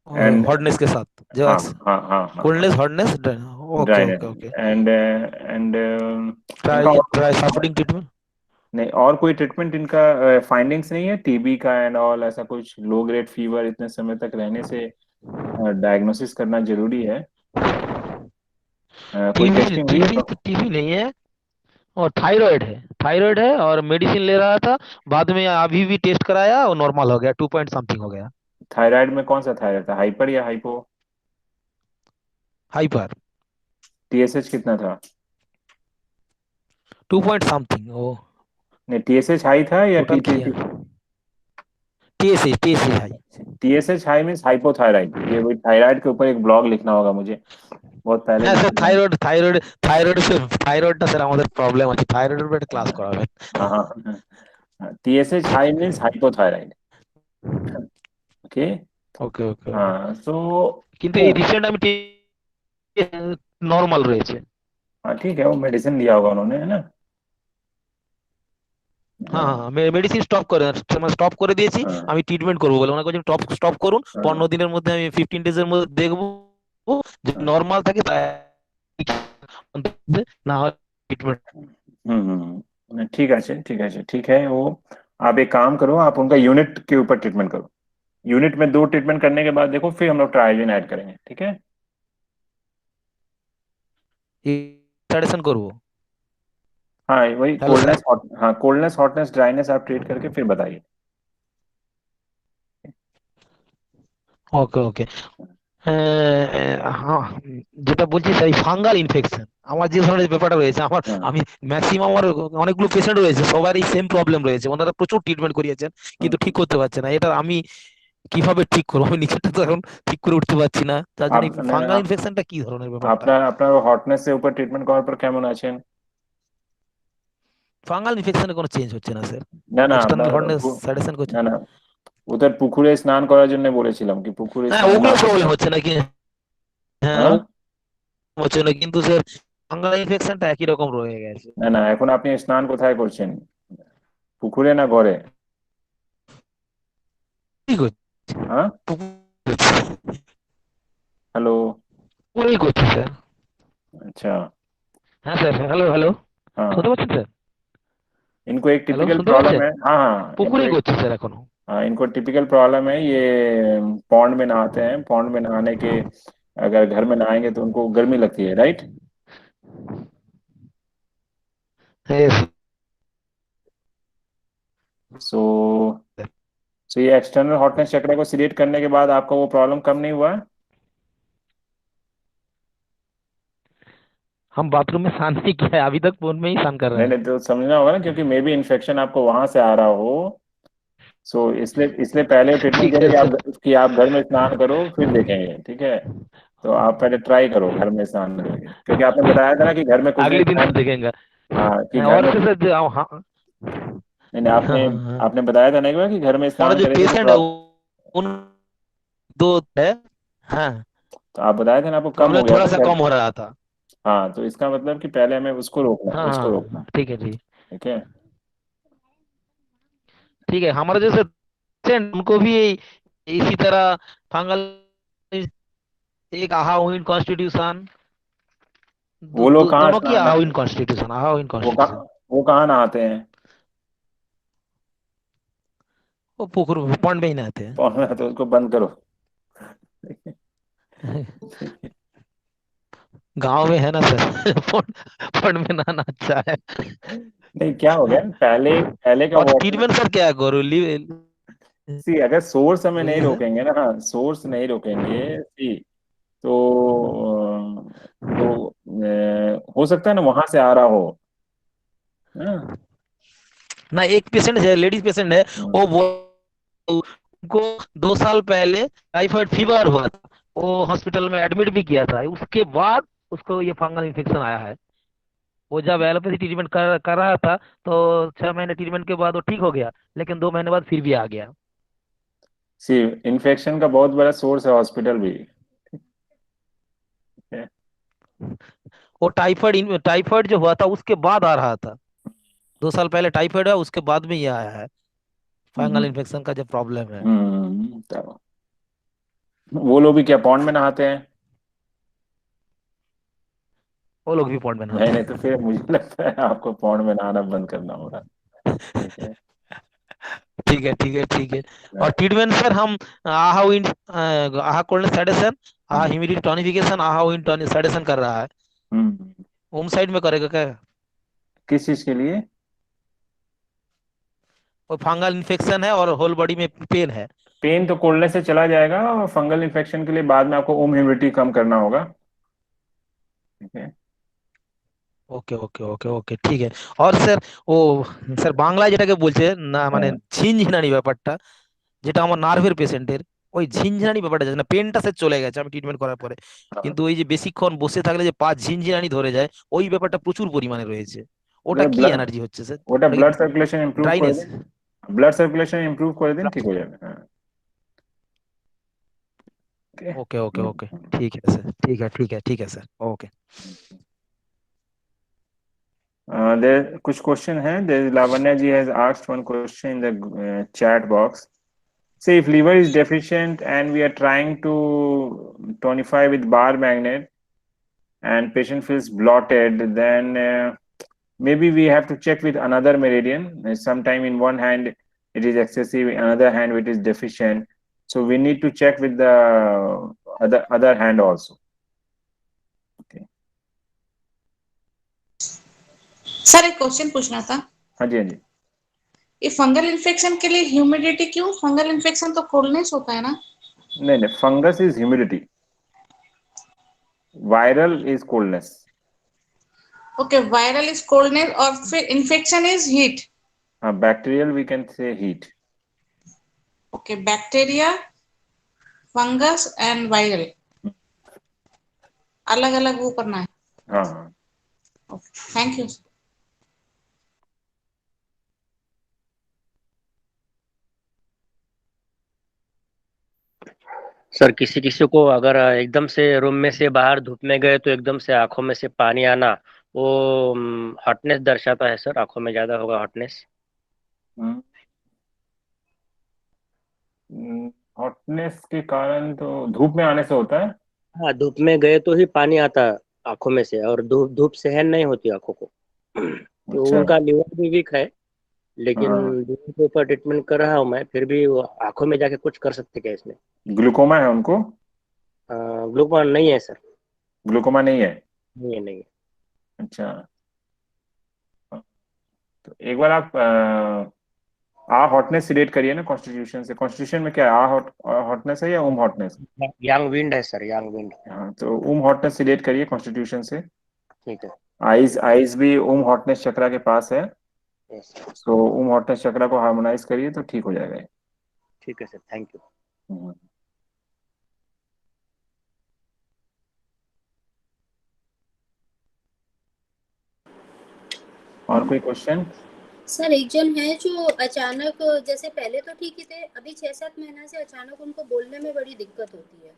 एंड हॉटनेस के साथ जो हाँ हाँ हाँ हाँ coldness, hotness, okay dryness okay okay. And try supporting treatment. नहीं, और कोई ट्रीटमेंट इनका फाइंडिंग्स नहीं है टीबी का एंड ऑल, ऐसा कुछ? लो ग्रेड फीवर इतने समय तक रहने से डायग्नोसिस करना जरूरी है। कोई टीबी टेस्टिंग हुई है? टीबी टीबी नहीं है, और थायराइड है, थायराइड है, और मेडिसिन ले रहा था, बाद में अभी भी टेस्ट कराया और नॉर्मल हो गया, 2 पॉइंट समथिंग हो गया। थायराइड में कौन सा थायराइड था, हाइपर या हाइपो? हाइपर। टीएसएच कितना था? 2 पॉइंट समथिंग। ओ नहीं, टीएसएच हाई था या टोटल किया, TSH high. TSH high means hypothyroid. ये वही थायराइड के ऊपर एक ब्लॉग लिखना होगा मुझे, बहुत पहले হ্যাঁ স্যার, लिखा था। থাইরয়েডটা স্যার আমাদের প্রবলেম আছে, থাইরয়েডের উপর একটা ক্লাস করাবেন। हाँ हाँ, TSH high means hypothyroid. Okay okay okay. हाँ, सो কিন্তু এই রিসেন্ট আমি নরমাল রয়েছে। हाँ ठीक है, वो मेडिसिन दिया होगा उन्होंने, है ना? হ্যাঁ হ্যাঁ, মেডিসিন স্টপ করে দিয়েছি, हाँ আমি ট্রিটমেন্ট করবো বলে ওনাকে বলছি স্টপ করুন, हाँ 15 দিনের মধ্যে আমি 15 ডেজের মধ্যে দেখবো যে हाँ। নরমাল থাকে, না হয় ট্রিটমেন্ট। ठीक है ठीक है। वो आप एक काम करो, आप उनका यूनिट के ऊपर ट्रीटमेंट करो। यूनिट में 2 ट्रीटमेंट करने के बाद देखो, फिर हम लोग ट्रायोजिन ऐड करेंगे, ठीक है? সাজেশন করবো। हाँ वही hello sir. Coldness hotness dryness आप ट्रीट करके फिर बताइए। ওকে ওকে। হ্যাঁ, যেটা বলছি স্যার, ফাঙ্গাল ইনফেকশন আমার যে ধরনের ব্যাপারটা রয়েছে, হ্যাঁ। আমি ম্যাক্সিমাম আমার অনেকগুলো পেশেন্ট রয়েছে, সবার এই সেম প্রবলেম রয়েছে, ওনারা প্রচুর ট্রিটমেন্ট করিয়েছেন কিন্তু ঠিক করতে পারছে না। এটা আমি কিভাবে ঠিক করবো, আমি নিজেরটা তো এখন ঠিক করে উঠতে পারছি না, তার জন্য ফাঙ্গাল ইনফেকশনটা কি ধরনের ব্যাপারটা? আপনার হটনেস এর উপর ট্রিটমেন্ট করার পর কেমন আছেন? ফাঙ্গাল ইনফেকশনে কোনো চেঞ্জ হচ্ছে না স্যার, না না, এক্সটার্নাল আপনার হর্নেস সাজেশন করছে। না উধর পুকুরে স্নান করার জন্য বলেছিলাম, কি পুকুরে হ্যাঁ, স্নান ওগুলো না প্রবলেম হচ্ছে নাকি? হ্যাঁ, হ্যাঁ? হচ্ছে না, কিন্তু স্যার ফাঙ্গাল ইনফেকশনটা একই রকম রয়ে গেছে। না এখন আপনি স্নান কোথায় করছেন, পুকুরে না ঘরে? ঠিক হচ্ছে, হ্যাঁ, হ্যালো? ওই করছি স্যার। अच्छा হ্যাঁ স্যার, হ্যালো হ্যালো, हाँ, শুনতে পাচ্ছেন স্যার? इनको एक হ্যালো, टिपिकल শুনতে प्रॉब्लम পাচ্ছেন? है। हाँ हाँ, পুকুরেই করছি স্যার এখনো। हाँ, इनको टिपिकल प्रॉब्लम है, ये पौंड में नहाते हैं, पौंड में नहाने के अगर घर में नहाएंगे तो उनको गर्मी लगती है, राइट? Yes. सो तो ये एक्सटर्नल हॉटनेस चक्र को सिलेक्ट करने के बाद आपका वो प्रॉब्लम कम नहीं हुआ? हम बाथरूम में स्नान नहीं किया है अभी तक, फोन में ही स्नान कर रहे नहीं हैं। नहीं, तो समझना होगा ना, क्योंकि मे बी इन्फेक्शन आपको वहां से आ रहा हो। सो इसलिए इसलिए पहले ट्रीटमेंट ठीक करें है कि सर। आप घर में स्नान करो, फिर देखेंगे, ठीक है? तो आप पहले ट्राई करो घर में स्नान करके, क्योंकि आपने बताया था ना कि घर में कुछ दिन अगले दिन से स्नान। देखेंगे। हाँ, कि घर और में से कुछ। सर हाँ हाँ नहीं नहीं, आपने हाँ। आपने बताया था ना एक बार कि घर में हमारा स्नान जो करे थे तो पेशेंट है उन दो है। हाँ, तो आप बताए थे ना आपको कम हो प्रॉब्लम गया थोड़ा था सा पहले। कम हो रहा था। हाँ, तो इसका मतलब कि पहले हमें उसको रोकना है, हाँ उसको रोकना हाँ, ठीक है जी। ठीक है। ठीक है, हमारा जैसे पेशेंट उनको भी इसी तरह फंगल, एक आहाउइन कॉन्स्टिट्यूशन, वो लोग कहाँ दोनों की स्नान आहाउइन कॉन्स्टिट्यूशन, आहाउइन कॉन्स्टिट्यूशन। वो कहाँ नहाते हैं? वो पुकुर पॉन्ड में ही नहाते हैं। पौना तो उसको बंद करो। गांव में है ना सर पॉन्ड, पॉन्ड में नहाना अच्छा है। नहीं, क्या हो गया पहले पहले का और वाटर। ट्रीटमेंट सर क्या है गोरू सी, अगर सोर्स हमें नहीं बोलिए सर। रोकेंगे ना, हाँ, सोर्स नहीं रोकेंगे, सी, तो हो सकता है ना वहां से आ रहा हो। हाँ। ना एक पेशेंट है, लेडीज पेशेंट है, वो उनको 2 साल पहले टाइफाइड फीवर हुआ था, वो हॉस्पिटल में एडमिट भी किया था, उसके बाद उसको ये फंगल इन्फेक्शन आया है। वो जब एलोपैथी ट्रीटमेंट कर रहा था तो 6 महीने ट्रीटमेंट के बाद वो ठीक हो गया, लेकिन 2 महीने बाद फिर भी आ गया। सी, इन्फेक्शन का बहुत बड़ा सोर्स है हॉस्पिटल भी, ठीक है? वो टाइफाइड टाइफाइड जो हुआ था उसके बाद आ रहा था। 2 साल पहले टाइफाइड है, उसके बाद में ये आया है फंगल हम्म। इन्फेक्शन का जो प्रॉब्लम है। तो वो लोग भी क्या पौंड में नहाते हैं? वो लोग भी पॉन्ड में नहाते नहीं नहीं, तो हैं। फिर मुझे लगता है आपको पौंड में नहाना बंद करना होगा, ठीक है? ठीक है ठीक है ठीक है। और ट्रीटमेंट सर हम आहा विंड, आहा कोल्ड सेडेशन, आहा हम्म। ह्यूमिडिटी टॉनिफिकेशन, आहा विंड सेडेशन कर रहा है। हम्म। होम साइड में करेगा क्या? किस चीज के लिए? वो फंगल इन्फेक्शन है और होल बॉडी में पेन है। पेन तो कोल्डनेस से चला जाएगा, और फंगल इन्फेक्शन के लिए बाद में आपको ओम ह्यूमिडिटी कम करना होगा, ठीक है? ওকে ওকে ওকে ওকে ঠিক আছে। আর স্যার ও স্যার বাংলায় যেটাকে বলছে না মানে हाँ। ঝিনঝিনানি ব্যাপারটা, যেটা আমার নার্ভের পেশেন্টের, ওই ঝিনঝিনানি ব্যাপারটা যাচ্ছে না, পেনটা স্যার চলে গেছে আমি ট্রিটমেন্ট করার পরে, हाँ। কিন্তু ওই যে বেশিক্ষণ বসে থাকলে যে পা ঝিনঝিনানি ধরে যায়, ওই ব্যাপারটা প্রচুর পরিমাণে রয়েছে। ওটা কি ব্লাড এনার্জি হচ্ছে স্যার? ওটা ওটা কি ব্লাড সার্কুলেশন ইমপ্রুভ করে ড্রাইনেস? দিন। ব্লাড সার্কুলেশন ইমপ্রুভ করে দিন, ঠিক हो जाएगा, हाँ। ओके। ओके ओके ओके ठीक है सर, ठीक है ठीक है ठीक है सर, ओके। There कुछ क्वेश्चन है, there Lavanya ji has asked one question in the chat box. Say if liver is deficient and we are trying to tonify with bar magnet and patient feels bloated, then maybe we have to check with another meridian. Sometime in one hand it is excessive, in another hand it is deficient. So we need to check with the other hand also. Okay. Sir एक question पूछना था। हाँ जी, हाँ जी। ये fungal infection के लिए humidity क्यों? Fungal infection तो कोल्डनेस होता है ना? नहीं नहीं, fungus is humidity, viral is coldness. Okay, viral is coldness और फिर इन्फेक्शन इज हीट। हाँ, bacterial we can say heat. Okay, bacteria, fungus and viral अलग अलग वो करना है। हाँ हाँ। Thank you. सर किसी किसी को अगर एकदम से रूम में से बाहर धूप में गए तो एकदम से आंखों में से पानी आना, वो हॉटनेस दर्शाता है सर, आंखों में ज्यादा होगा हॉटनेस। हॉटनेस के कारण तो धूप में आने से होता है। हाँ, धूप में गए तो ही पानी आता है आंखों में से, और धूप धूप सहन नहीं होती आंखों को। तो अच्छा। उनका लीवर भी वीक है, लेकिन हाँ। लीवर के ऊपर ट्रीटमेंट कर रहा हूँ मैं, फिर भी वो आंखों में जाके कुछ कर सकते क्या इसमें? ग्लूकोमा है उनको? ग्लूकोन नहीं है सर। ग्लूकोमा नहीं है? नहीं है, नहीं है। अच्छा, तो एक बार आप आ हॉटनेस सिलेक्ट करिए ना कॉन्स्टिट्यूशन से। कॉन्स्टिट्यूशन में क्या है, आ हॉटनेस है या हॉटनेस? यांग विंड है सर, यांग विंड। हाँ, तो हॉटनेस सिलेक्ट करिए कॉन्स्टिट्यूशन से। ठीक है। आइज आइज भी हॉटनेस चक्रा के पास है, यस सर। तो हॉटनेस चक्रा को हार्मोनाइज करिए तो ठीक हो जाएगा ये। ठीक है सर, थैंक यू। हम्म। और कोई क्वेश्चन? सर एक जन है जो अचानक, जैसे पहले तो ठीक ही थे, अभी 6-7 महीना से अचानक उनको बोलने में बड़ी दिक्कत होती है।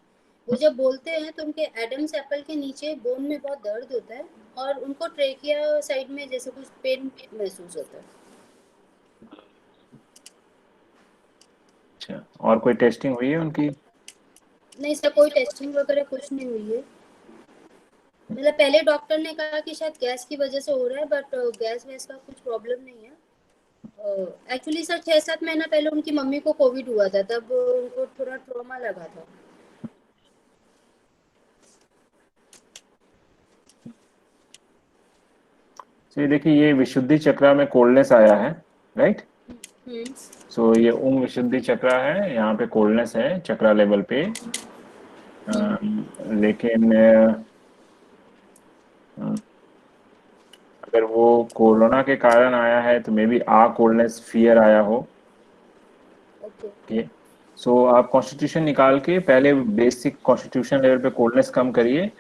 वो जब बोलते हैं तो उनके एडम्स एप्पल के नीचे बोन में बहुत दर्द होता है और उनको ट्रेकिया साइड में जैसे कुछ पेन महसूस होता है। अच्छा, और कोई टेस्टिंग हुई है उनकी? नहीं सर, कोई टेस्टिंग वगैरह कुछ नहीं हुई है। मतलब पहले डॉक्टर ने कहा कि शायद गैस की वजह से हो रहा है, बट गैस वैस का कुछ प्रॉब्लम नहीं है। एक्चुअली सर 6-7 महीना पहले उनकी मम्मी को कोविड हुआ था, तब उनको थोड़ा ट्रॉमा लगा था। तो ये देखिए, ये विशुद्धि चक्रा में कोल्डनेस आया है, राइट? सो ये विशुद्धि चक्रा है, यहाँ पे कोल्डनेस है चक्रा लेवल पे। लेकिन अगर वो कोरोना के कारण आया है तो मे बी कोल्डनेस फियर आया हो। ओके, सो आप कॉन्स्टिट्यूशन निकाल के पहले बेसिक कॉन्स्टिट्यूशन लेवल पे कोल्डनेस कम करिए,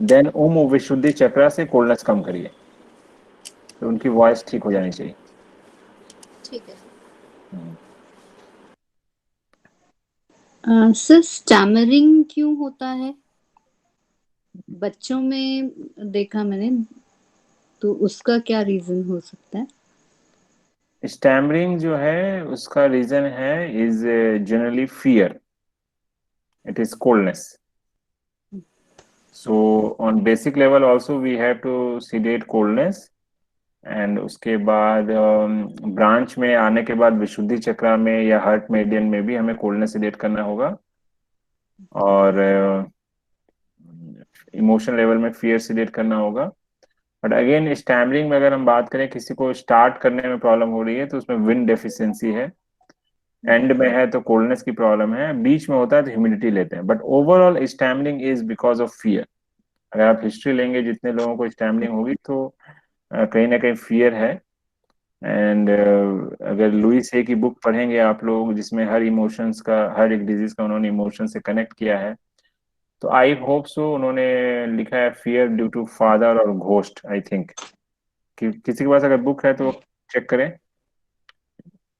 देन विशुद्धि चक्रा से कोल्डनेस कम करिए, तो उनकी वॉइस ठीक हो जानी चाहिए। ठीक है। सर स्टैमरिंग क्यों होता है बच्चों में, देखा मैंने, तो उसका क्या रीजन हो सकता है? स्टैमरिंग जो है उसका रीजन है is generally fear, it is coldness. So on basic level also we have to sedate coldness, and उसके बाद ब्रांच में आने के बाद विशुद्धि चक्रा में या हार्ट मेडियन में भी हमें कोल्डनेस sedate करना होगा, और इमोशन लेवल में फियर sedate करना होगा। बट अगेन स्टैमरिंग में अगर हम बात करें, किसी को स्टार्ट करने में प्रॉब्लम हो रही है तो उसमें विंड डेफिशिएंसी है, एंड में है तो कोल्डनेस की प्रॉब्लम है, बीच में होता है तो ह्यूमिडिटी लेते हैं। But overall stammering is because of fear. अगर आप हिस्ट्री लेंगे जितने लोगों को स्टैमरिंग होगी तो कहीं ना कहीं फियर है। एंड अगर लुइस हे की बुक पढ़ेंगे आप लोग, जिसमें हर इमोशंस का, हर एक डिजीज का उन्होंने इमोशन से कनेक्ट किया है, तो आई होप सो उन्होंने लिखा है फियर ड्यू टू फादर और घोस्ट, आई थिंक। कि किसी के पास अगर बुक है तो चेक करें,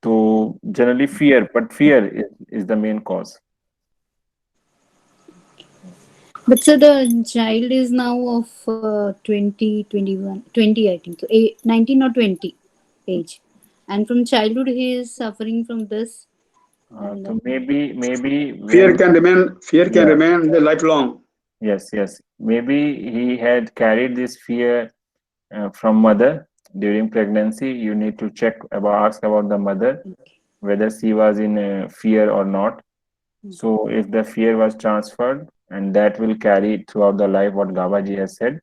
तो generally fear, but fear is the main cause. But sir, the child is now of 20, 21, 20, I think. So 19 or 20 age. And from childhood, he is suffering from this. So maybe Fear can remain the lifelong. Yes. Maybe he had carried this fear from mother during pregnancy. You need to ask about the mother, whether she was in fear or not. So if the fear was transferred, and that will carry throughout the life, what Gabaji has said,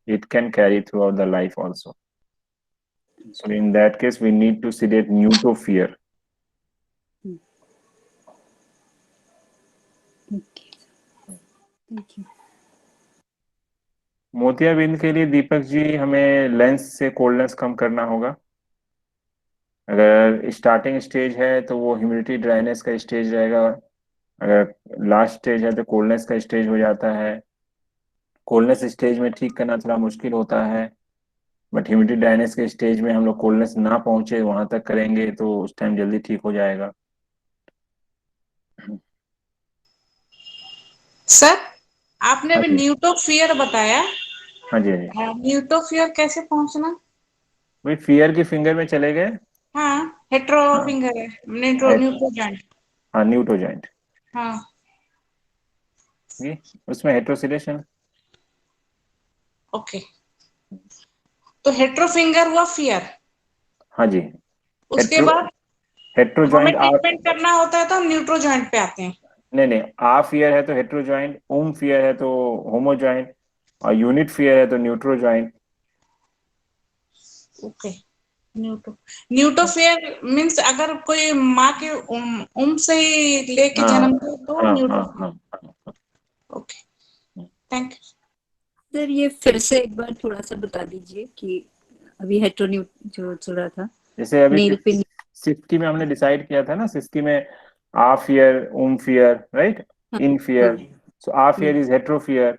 it can carry throughout the life also. So in that case, we need to sedate neuto fear. Okay. Thank you. मोतियाबिंद के लिए दीपक जी, हमें lens से coldness कम करना होगा। अगर starting stage है तो वो ह्यूमिडिटी ड्राइनेस का स्टेज रहेगा, अगर लास्ट स्टेज है तो कोल्डनेस का स्टेज हो जाता है। कोल्डनेस स्टेज में ठीक करना थोड़ा मुश्किल होता है, बट ह्यूमिडिटी ड्राइनेस के स्टेज में हम लोग कोल्डनेस ना पहुंचे वहां तक करेंगे तो उस टाइम जल्दी ठीक हो जाएगा। सर आपने अभी न्यूटोफियर बताया। हाँ जी, हाँ जी। न्यूटोफियर कैसे पहुंचना? भाई फियर की फिंगर में चले गए। हाँ, हेट्रो फिंगर है, न्यूट्रो जॉइंट। हाँ, न्यूट्रो जॉइंट। हाँ, उसमें हेट्रोसिलेशन। ओके, तो हेट्रो फिंगर हुआ फियर। हाँ जी। उसके बाद हेट्रो हमें जॉइंट ट्रीटमेंट करना होता है तो हम न्यूट्रो जॉइंट पे आते हैं। नहीं, आ फियर है तो हेट्रो जॉइंट, फियर है तो होमो जॉइंट, और यूनिट फियर है तो न्यूट्रो जॉइंट। ओके, न्यूटोफियर मीन्स अगर कोई माँ के से ही लेके हाँ जन्म ले तो हाँ न्यूटोफियर। हाँ। Okay, thank you. सर ये फिर से एक बार थोड़ा सा बता दीजिए कि अभी हेटेरोन्यू जो चल रहा था जैसे अभी नेल पे सिस्की में हमने डिसाइड किया था ना, सिस्की में a fear, fear, right, in fear. So a fear is heterofear,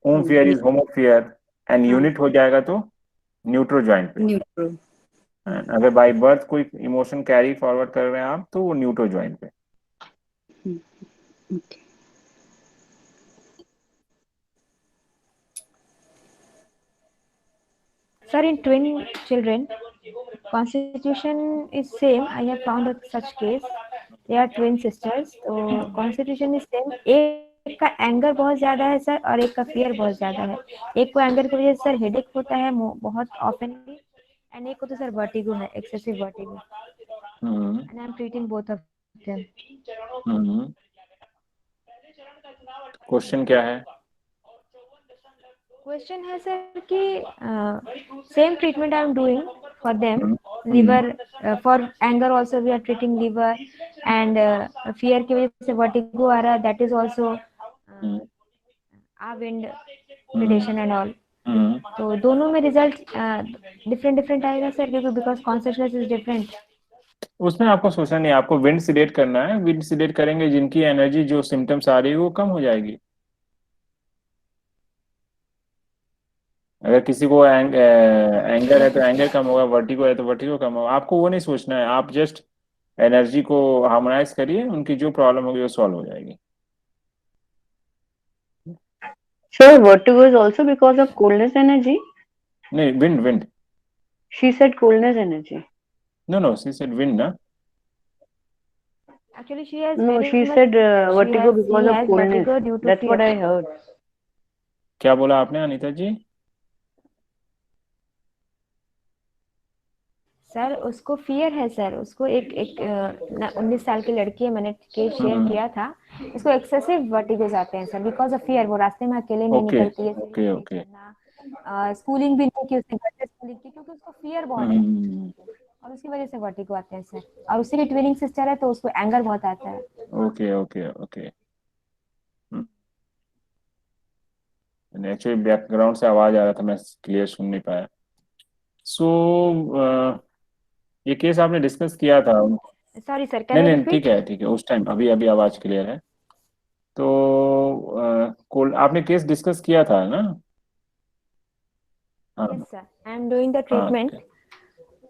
fear is homofear, and unit हो जाएगा तो न्यूट्रो ज्वाइंट पे। न्यूट्रो। अगर बाय बर्थ कोई इमोशन कैरी फॉरवर्ड कर रहे हैं आप तो वो न्यूट्रो ज्वाइंट पे। Sir, in twin children, constitution is same. I have found a such case. They are twin sisters. तो constitution is same. एक का एंगर बहुत ज्यादा है सर और एक का फियर बहुत ज्यादा है। एक को एंगर की वजह से सर हेडेक होता है बहुत ऑफनली, एंड एक को तो सर वर्टिगो है, excessive vertigo, and I am treating both of them. Question क्या है? क्वेश्चन है सर कि same treatment I am doing for them, liver for anger also we are treating liver, and fear की वजह से vertigo आ रहा है, that is also a wind sedation and all. तो दोनों में रिजल्ट डिफरेंट आएगा सर, क्योंकि बिकॉज कॉन्शियसनेस इज डिफरेंट। उसमें आपको सोचना नहीं, आपको विंड सिलेट करना है। विंड सिलेट करेंगे, जिनकी एनर्जी जो सिम्टम्स आ रही है वो कम हो जाएगी। अगर किसी को एंगर है तो एंगर कम होगा, वर्टिगो है तो वर्टिगो कम होगा। आपको वो नहीं सोचना है, आप जस्ट एनर्जी को हार्मोनाइज करिए, उनकी जो प्रॉब्लम होगी वो सॉल्व हो जाएगी। Sir, vertigo is also because of coldness energy? नहीं, wind. She said coldness energy. No, she said wind, na? Actually, she has No, very she much, said she vertigo has because of coldness. vertigo due to That's what I fear. heard. क्या बोला आपने अनीता जी? Sir उसको fear है sir, उसको एक 19 साल की लड़की है, मैंने केस शेयर किया था, उसको एक्सेसिव वर्टिगोज आते हैं सर बिकॉज ऑफ फियर। वो रास्ते में अकेले नहीं निकलती है, ओके। स्कूलिंग भी नहीं की उसने, घर से स्कूलिंग की, क्योंकि उसको फियर बहुत है और उसकी वजह से वर्टिगो आते हैं सर। और उसी की ट्विनिंग सिस्टर है तो उसको एंगर बहुत आता है। ओके। एक्चुअली बैकग्राउंड से आवाज आ रहा था, मैं क्लियर सुन नहीं पाया। सो ये केस आपने डिस्कस किया था? सॉरी सर, नहीं, ठीक है, उस टाइम। अभी आवाज क्लियर है। तो आपने केस डिस्कस किया था ना? Yes sir, I am doing the treatment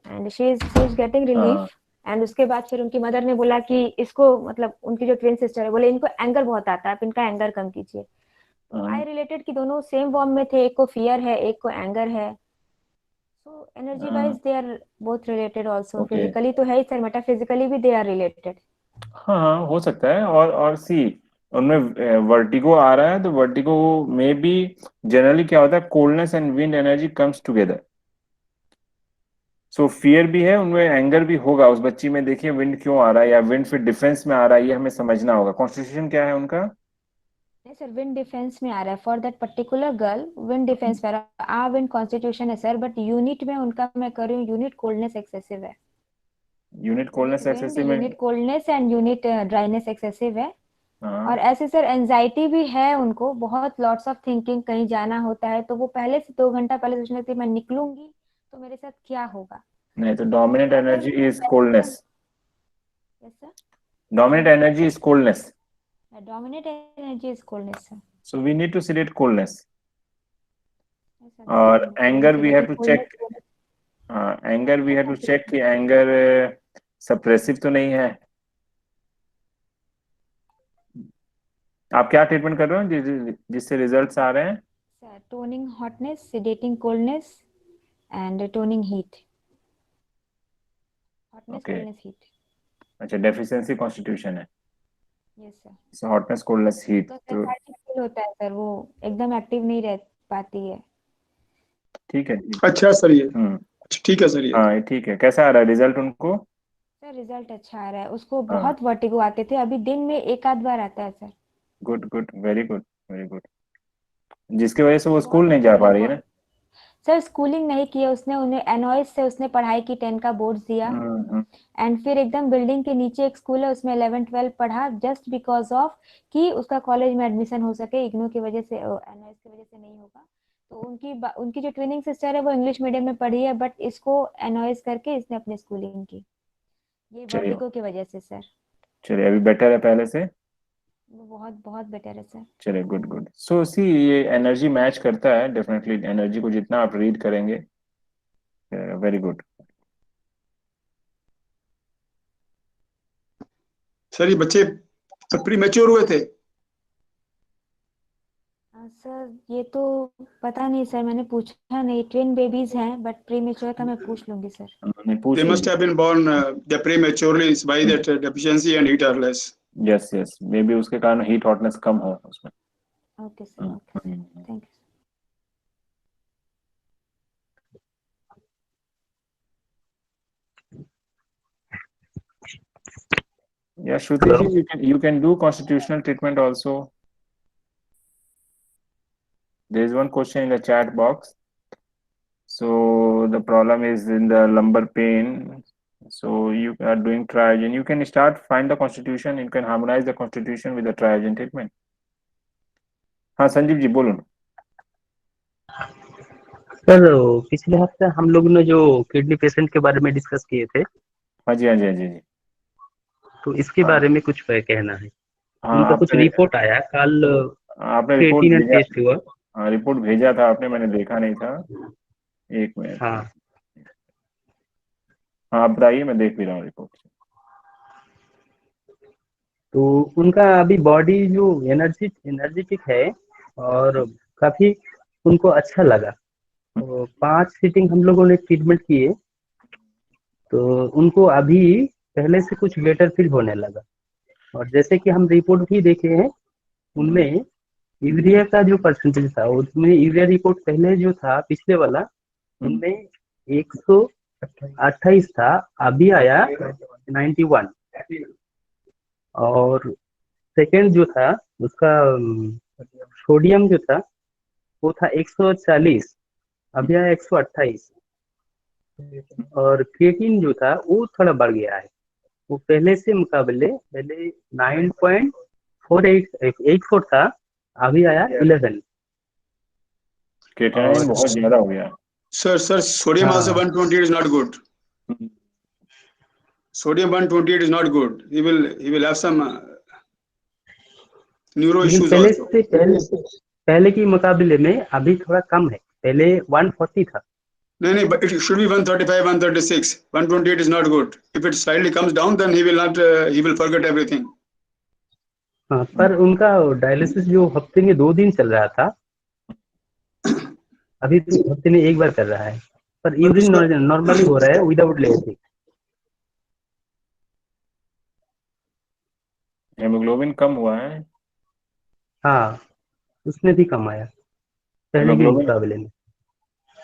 and she is getting relief. And उसके बाद फिर उनकी मदर ने बोला कि इसको, मतलब उनकी जो ट्विन सिस्टर है, बोले इनको एंगर बहुत आता है, आप इनका एंगर कम कीजिए। तो आई रिलेटेड कि दोनों सेम फॉर्म में थे, एक को फियर है एक को एंगर है, so energy wise they are both related also. Physically तो है ही सर, मेटाफिजिकली भी दे आर रिलेटेड। हाँ, हो सकता है। और सी, उनमें वर्टिगो आ रहा है तो वर्टिगो में भी जनरली क्या होता है, coldness and wind energy comes together. So fear भी है उनमें, एंगर भी होगा उस बच्ची में। देखिए विंड क्यों आ रहा है, या विंड फिर डिफेंस में आ रहा है, ये हमें समझना होगा। कॉन्स्टिट्यूशन क्या है उनका? नहीं सर, विंड डिफेंस में आ रहा है for that particular girl, wind defence में आ विंड कॉन्स्टिट्यूशन है सर, बट यूनिट में उनका मैं कर रही हूँ, यूनिट कोल्डनेस एक्सेसिव है। यूनिट कोल्डनेस एक्सेसिव में, unit coldness and unit dryness excessive है। और ऐसे सर एंजाइटी भी है उनको, बहुत लॉट्स ऑफ थिंकिंग, कहीं जाना होता है तो वो पहले से 2 घंटा पहले सोचने लगती है मैं निकलूंगी तो मेरे साथ क्या होगा। नहीं तो dominant energy is coldness. Yes sir, dominant energy is coldness. Dominant energy is coldness sir. So we need to select coldness. और anger we have to check. Anger we have to check कि anger suppressive तो नहीं है। आप क्या treatment कर रहे हो जिससे रिजल्ट्स आ रहे हैं? Sir toning hotness, sedating coldness and toning heat. Hotness coldness heat. अच्छा, डेफिशिएंसी कॉन्स्टिट्यूशन है। Yes sir. So hotness coldness heat तो होता है सर, वो एकदम एक्टिव नहीं रह पाती है। ठीक है। अच्छा सर, ये ठीक है सर। ये हाँ ठीक है। कैसा आ रहा है रिजल्ट उनको? सर रिजल्ट अच्छा आ रहा है, उसको बहुत वर्टिगो आते थे, अभी दिन में 1 आध बार आता है सर। Good, very good. जिसकी वजह से वो स्कूल नहीं जा पा रही है ना? सर स्कूलिंग नहीं किया उसने, उन्हें एनॉइस से उसने पढ़ाई की, 10 का बोर्ड दिया एंड फिर एकदम बिल्डिंग के नीचे एक स्कूल है उसमें 11-12 पढ़ा, जस्ट बिकॉज ऑफ कि उसका कॉलेज में एडमिशन हो सके, इग्नू की वजह से, एनॉइस की वजह से नहीं होगा। तो उनकी जो ट्विनिंग सिस्टर है वो इंग्लिश मीडियम में पढ़ी है, बट इसको एनॉइस करके इसने अपनी स्कूलिंग की, ये चलिए वर्टिगो की वजह से सर। चलिए, अभी बेटर है पहले से। वो बहुत बहुत बेटर है सर। चलिए, गुड गुड। सो सी, ये एनर्जी मैच करता है डेफिनेटली, एनर्जी को जितना आप रीड करेंगे, वेरी गुड। सर ये बच्चे प्री मैच्योर हुए थे? सर ये तो पता नहीं सर, मैंने पूछा नहीं, ट्विन बेबीज हैं बट प्रीमेच्योर का मैं पूछ लूंगी sir. They must have been born prematurely by that deficiency and heat are less. Yes yes, may be उसके कारण हीट हॉटनेस कम हो उसमें। Okay sir, okay sir, thank you. Yeah, Shruti ji, you can do constitutional treatment also. There is one question in the chat box. So the problem is in the lumbar pain. So you are doing Triagen. You can find the constitution. You can harmonize the constitution with the Triagen treatment. हाँ संजीव जी बोलो। Sir पिछले हफ्ते हम लोग ने जो kidney patient के बारे में डिस्कस किए थे, हाँ जी हाँ जी हाँ जी। तो इसके बारे में कुछ कहना है। हाँ, उनका कुछ रिपोर्ट आया कल, आपने रिपोर्ट क्रिएटिनिन भेजा? टेस्ट हुआ। हाँ, रिपोर्ट भेजा था आपने, मैंने देखा नहीं था। एक मिनट। हाँ हाँ, आप बताइए, मैं देख भी रहा हूँ रिपोर्ट। तो उनका अभी बॉडी जो एनर्जेटिक है और काफी उनको अच्छा लगा। तो 5 सीटिंग हम लोगों ने ट्रीटमेंट किए तो उनको अभी पहले से कुछ बेटर फील होने लगा। और जैसे कि हम रिपोर्ट भी देखे हैं, उनमें यूरिया का जो परसेंटेज था, उसमें यूरिया रिपोर्ट पहले जो था पिछले वाला, उनमें 128 था, अभी आया 91। और सेकेंड जो था उसका सोडियम जो था वो था 140, अभी आया 128। और क्रिएटिन जो था वो थोड़ा बढ़ गया है, वो पहले से मुकाबले पहले 9.84 था, अभी आया 11। क्रिएटिनिन बहुत ज्यादा हो गया। Sir, sodium also 128 is not good. Sodium 128 is not good. He will have some neuro issues also. पहले की मुकाबले में अभी थोड़ा कम है, पहले 140 था। नहीं, but it should be 135, 136. 128 is not good. If it slightly comes down, then he will forget everything. हाँ, पर उनका डायलिसिस जो हफ्ते में 2 दिन चल रहा था, अभी तो हफ्ते में 1 बार कर रहा है, पर यूरिन नॉर्मली हो रहा है विदाउट लेसिक। हेमोग्लोबिन कम हुआ है। हाँ, उसमें भी कम आया पहले के मुकाबले में।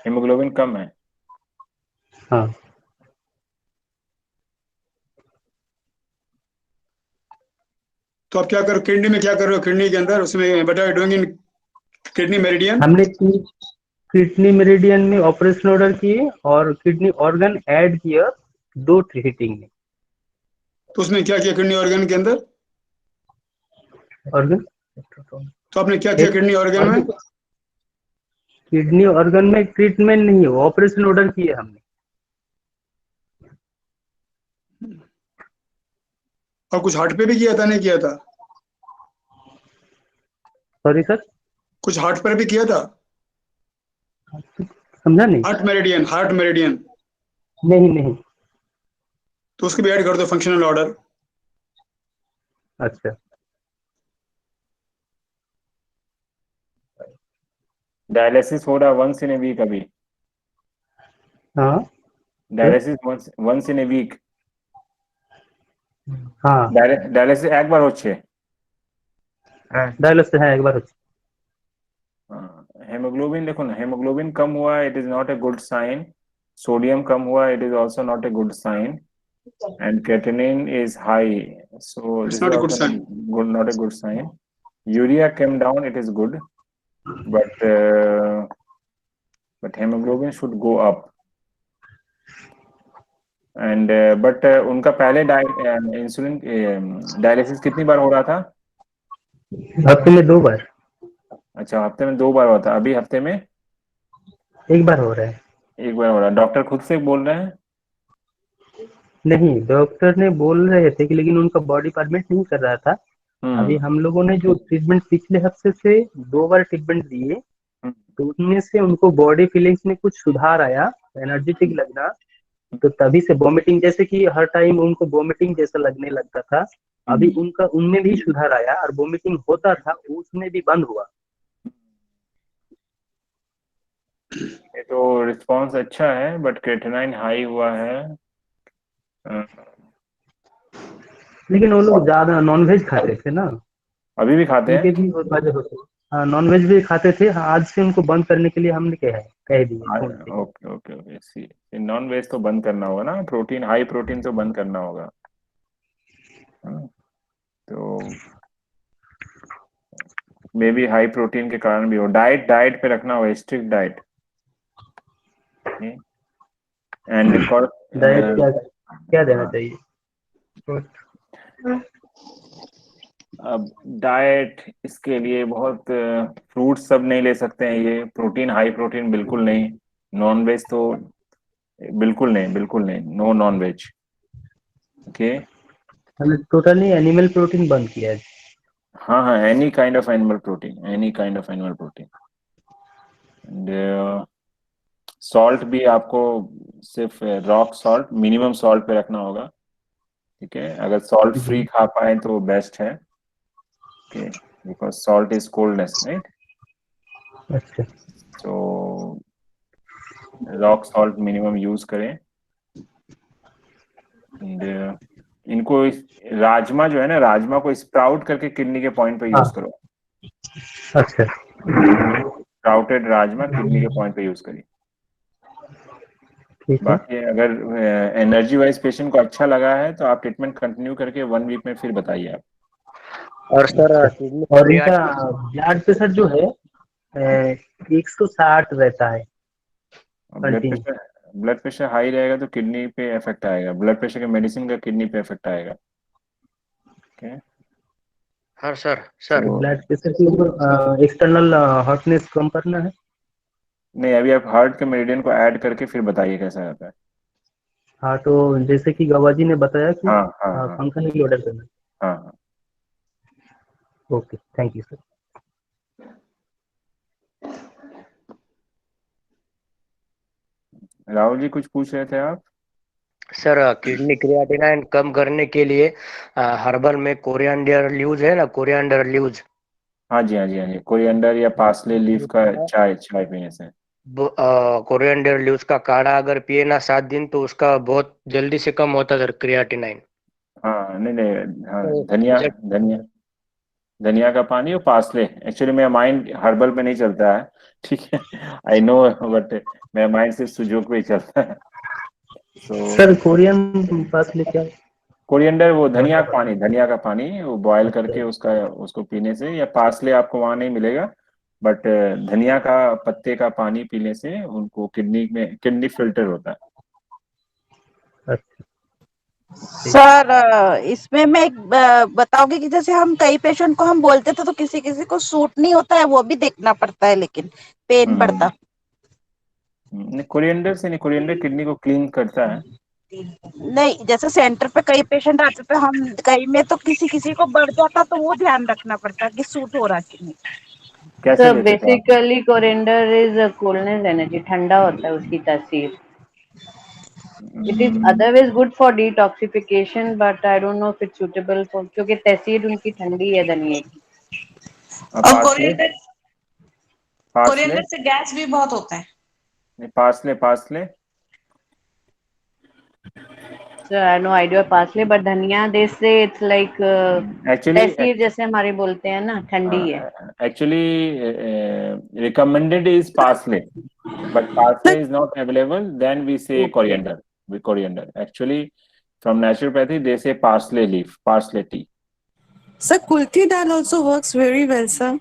हेमोग्लोबिन कम है। हाँ, तो आप क्या करो, किडनी में क्या कर रहे हो? किडनी के अंदर उसमें बता डूइंग इन किडनी मेरिडियन। हमने किडनी मेरिडियन में ऑपरेशन ऑर्डर किए और किडनी ऑर्गन ऐड किया 2 हिटिंग में। तो उसमें क्या किया किडनी ऑर्गन के अंदर? ऑर्गन तो आपने क्या किया किडनी ऑर्गन में? किडनी ऑर्गन में ट्रीटमेंट नहीं है, ऑपरेशन ऑर्डर किए हमने। और कुछ हार्ट पे भी किया था, नहीं किया था? सॉरी सर, कुछ हार्ट पर भी किया था? समझा नहीं। हार्ट मेरिडियन नहीं। तो उसको भी ऐड कर दो फंक्शनल ऑर्डर। अच्छा, डायलिसिस हो रहा वंस इन ए वीक अभी। हाँ, dialysis once in a week. हाँ, डायलिसिस एक बार होच्छे। डायलिसिस है एक बार होच्छे। हेमोग्लोबिन देखो ना, हेमोग्लोबिन कम हुआ, it is not a good sign. Sodium कम हुआ, it is also not a good sign, and creatinine is high, so it's not a good sign. Not a good sign. Urea came down, it is good, but but hemoglobin should go up. And but उनका पहले insulin dialysis कितनी बार हो रहा था? हफ्ते में 2 बार। अच्छा, हफ्ते में 2 बार होता, अभी हफ्ते में 1 बार हो रहा है। 1 बार हो रहा है। डॉक्टर खुद से बोल रहे हैं? नहीं, डॉक्टर ने बोल रहे थे कि, लेकिन उनका बॉडी परमिट नहीं कर रहा था। अभी हम लोगों ने जो ट्रीटमेंट पिछले हफ्ते से 2 बार ट्रीटमेंट दिए, तो उनमें से उनको बॉडी फीलिंग्स में कुछ सुधार आया, एनर्जेटिक लगना, तो तभी से वॉमिटिंग, जैसे कि हर टाइम उनको वॉमिटिंग जैसा लगने लगता था, अभी उनमें भी सुधार आया, और वॉमिटिंग होता था उसमें भी बंद हुआ। ये तो रिस्पांस अच्छा है, बट क्रेटिनाइन हाई हुआ है। लेकिन वो लोग ज्यादा नॉनवेज खाते थे ना, अभी भी खाते हैं? उनके भी वजह होती है। हाँ, नॉनवेज भी खाते थे। हाँ, आज से उनको बंद करने के लिए हमने कह दिए। Okay okay okay. See non veg तो बंद करना होगा ना, प्रोटीन, हाई प्रोटीन तो बंद करना होगा। तो मे बी हाई प्रोटीन के कारण भी हो। डाइट पे रखना होगा, स्ट्रिक्ट डाइट। एंड डाइट क्या देना चाहिए? अब डाइट इसके लिए बहुत फ्रूट्स सब नहीं ले सकते हैं, ये प्रोटीन, हाई प्रोटीन बिल्कुल नहीं। नॉन वेज तो बिल्कुल नहीं, नो नॉन वेज। ओके, हमने टोटली एनिमल प्रोटीन बंद किया है। हाँ, any kind of animal protein, and salt भी आपको सिर्फ रॉक सॉल्ट, मिनिमम सॉल्ट पे रखना होगा। ठीक है, अगर सॉल्ट फ्री खा पाए तो बेस्ट है। Okay, because salt is coldness, right? अच्छा, तो रॉक सॉल्ट मिनिमम यूज करें। एंड इनको राजमा जो है ना, राजमा को स्प्राउट करके किडनी के पॉइंट पे यूज करो। अच्छा, स्प्राउटेड राजमा किडनी के पॉइंट पे यूज करिए। बाकी अगर एनर्जी वाइज पेशेंट को अच्छा लगा है तो आप ट्रीटमेंट कंटिन्यू करके 1 वीक में फिर बताइए आप। और सर और इनका ब्लड प्रेशर जो है 160 रहता है। ब्लड प्रेशर हाई रहेगा तो किडनी पे इफेक्ट आएगा। ब्लड प्रेशर के मेडिसिन का किडनी पे इफेक्ट आएगा। ओके, हाँ सर ब्लड प्रेशर के ऊपर एक्सटर्नल हॉटनेस कम करना है। नहीं, अभी आप हार्ट के मेरिडियन को ऐड करके फिर बताइए कैसा रहता है। हाँ, तो जैसे कि गवा जी ने बताया कि हाँ, फंक्शन ही ऑर्डर करना है। हाँ। Okay, thank you sir. Rahul ji कुछ पूछ रहे थे आप? सर किडनी क्रिएटिनाइन कम करने के लिए हर्बल में कोरिएंडर लीव्स है ना, कोरिएंडर लीव्स। हाँ जी, कोरिएंडर या पार्सले लीफ का चाय पीने से। कोरिएंडर लीव्स का काढ़ा अगर पिए ना 7 दिन तो उसका बहुत जल्दी से कम होता है सर क्रिएटिनाइन। हाँ, नहीं, हाँ, धनिया का पानी और पार्सले। एक्चुअली मेरा माइंड हर्बल पे नहीं चलता है, ठीक है, आई नो, बट मेरा माइंड सिर्फ सुजोक पे ही चलता है। सर कोरियन पार्सले क्या? कोरिएंडर वो धनिया का पानी वो बॉयल करके उसको पीने से, या पार्सले आपको वहां नहीं मिलेगा, बट धनिया का पत्ते का पानी पीने से उनको किडनी फिल्टर होता है। सर इसमें मैं एक बताओगे कि जैसे हम कई पेशेंट को हम बोलते थे तो किसी किसी को सूट नहीं होता है, वो भी देखना पड़ता है, लेकिन पेन पड़ता। कोरिएंडर किडनी को क्लीन करता है। नहीं, जैसे सेंटर पे कई पेशेंट आते थे, हम कई में तो किसी किसी को बढ़ जाता, तो वो ध्यान रखना पड़ता कि सूट हो रहा कि नहीं। So basically coriander is a coolness energy, ठंडा होता है उसकी तासीर। It is otherwise good for detoxification, but I don't know if it's suitable for, क्योंकि तासीर उनकी ठंडी है धनिया की। और कोरिएंडर से गैस भी बहुत होता है। Parsley So I have no idea parsley, but धनिया they say it's like तासीर जैसे हमारे बोलते हैं ना, ठंडी है। Actually, recommended is parsley, but parsley is not available. Then we say coriander. Actually, from naturopathy they say parsley leaf, parsley tea. Sir, kulthi dal also works very well, sir.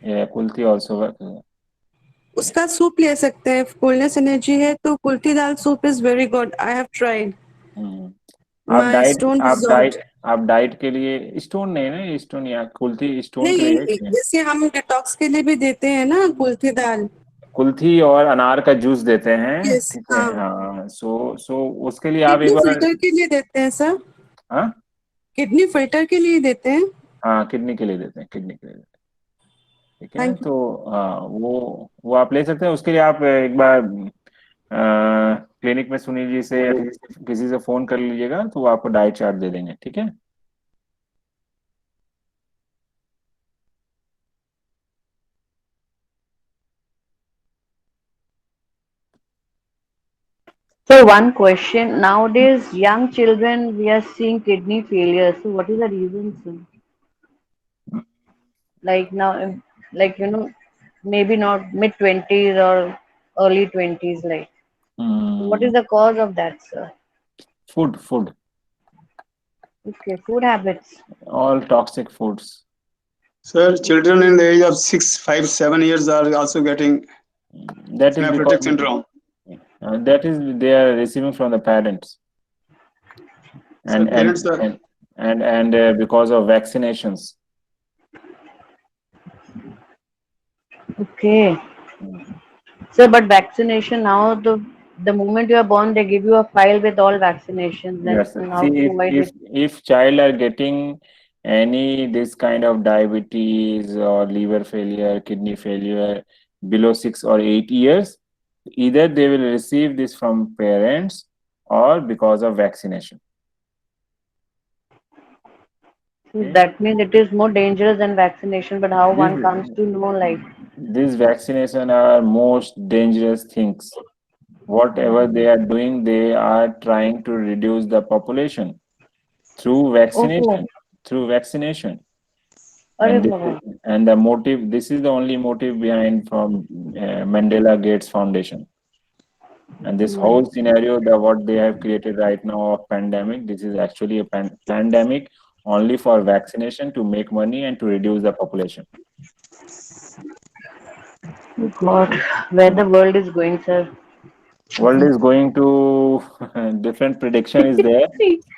Yeah, kulthi also works. उसका soup ले सकते हैं, coldness energy है तो kulthi dal soup is very good, I have tried. My stone dissolved. आप diet के लिए stone नहीं ना, स्टोन या कुल्थी स्टोन के लिए नहीं, जैसे हम डिटॉक्स के लिए भी देते हैं ना कुल्थी दाल, कुल्थी और अनार का जूस देते हैं, यस, ठीक है। हाँ। हाँ, सो उसके लिए आप किडनी एक बार, फिल्टर के लिए देते हैं सर, हाँ किडनी फिल्टर के लिए देते हैं। हाँ, किडनी के लिए देते हैं, किडनी के लिए देते हैं, ठीक है। Thank you. तो हाँ, वो आप ले सकते हैं। उसके लिए आप एक बार क्लिनिक में सुनील जी से या किसी से फोन कर लीजिएगा, तो वो आपको डाइट चार्ट दे देंगे, ठीक है। So one question, nowadays young children we are seeing kidney failure. So what is the reason, sir? Like now, like maybe not mid-20s or early 20s, like. What is the cause of that, sir? Food, Okay, food habits. all toxic foods. Sir, children in the age of 6, 5, 7 years are also getting That is nephrotic because syndrome. that is they are receiving from the parents, and So parents are because of vaccinations. Okay. So, but vaccination now, the moment you are born, they give you a file with all vaccinations. Yes, Then how see, to avoid it? if child are getting any this kind of diabetes or liver failure, kidney failure below 6 or 8 years, either they will receive this from parents or because of vaccination. So that means it is more dangerous than vaccination. But how one This- comes to know, like, These vaccination are most dangerous things. Whatever they are doing, they are trying to reduce the population through vaccination. Through vaccination. Arre And Baba. and the motive, this is the only motive behind from Mandela Gates Foundation. And this whole scenario that what they have created right now of pandemic, this is actually a pandemic only for vaccination to make money and to reduce the population. Oh God, where the world is going, sir. World is going to different prediction is there.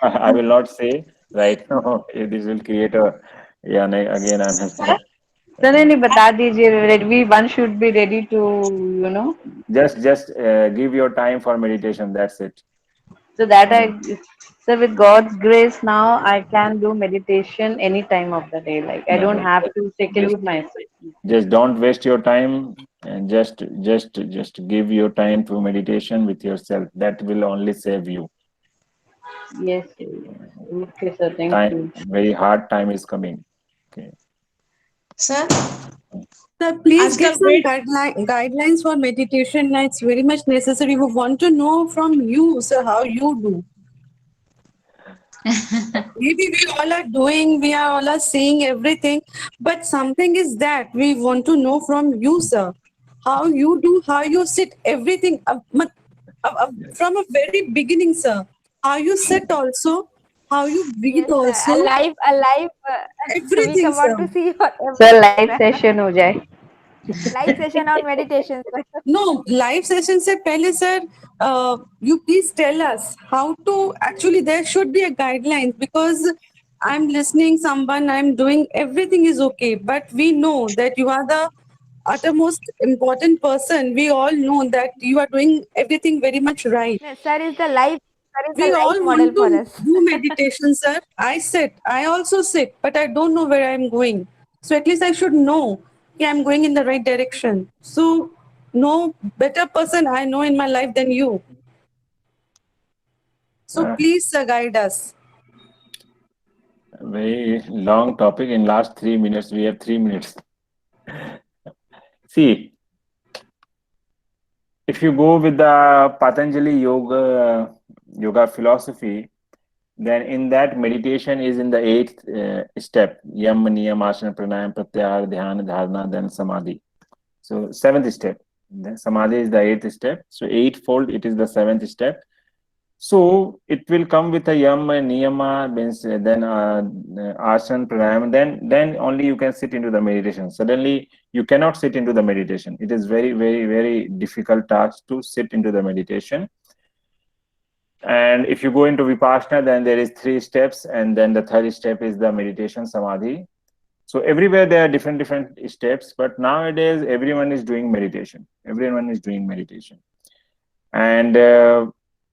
I will not say right now if this will create a again another. Sir, नहीं बता दीजिए. We one should be ready to. Just give your time for meditation. That's it. So that so with God's grace now I can do meditation any time of the day. Like I No, don't have to seclude myself. just don't waste your time, and just give your time to meditation with yourself. That will only save you. Yes. Okay, sir. Thank you. Very hard time is coming. Okay. Sir, Sir, please आजकल give some weight guidelines for meditation. It's very much necessary. We want to know from you, sir, how you do. Maybe we all are doing, we are all are saying everything, but something is that we want to know from you, sir. How you do, how you sit, everything from a very beginning, sir. How you sit also, how you breathe also. alive. We Everything, want sir. to see your Sir, live session हो जाए. live session on meditation. No, live session se pehle, sir, you please tell us how to, actually there should be a guidelines, because I'm listening someone, I'm doing everything is okay, but we know that you are the uttermost important person. We all know that you are doing everything very much right. Sir is the life. We all model want for to us. do meditation, sir. I also sit, but I don't know where I'm going. So at least I should know I'm going in the right direction. So no better person I know in my life than you. So please, sir, guide us. Very long topic. In last 3 minutes, we have 3 minutes. See, if you go with the Patanjali yoga philosophy, then in that meditation is in the 8th step: Yam, Niyam, Asana, Pranayam, Pratyahara, Dhyana, Dharana, then Samadhi. So 7th step. Then Samadhi is the 8th step. So 8-fold, it is the 7th step. So it will come with a yama, niyama, means then asana, pranayama, then only you can sit into the meditation. Suddenly you cannot sit into the meditation. It is very, very, very difficult task to sit into the meditation. And if you go into Vipassana, then there is 3 steps, and then the third step is the meditation samadhi. So everywhere there are different steps, but nowadays everyone is doing meditation. Everyone is doing meditation. And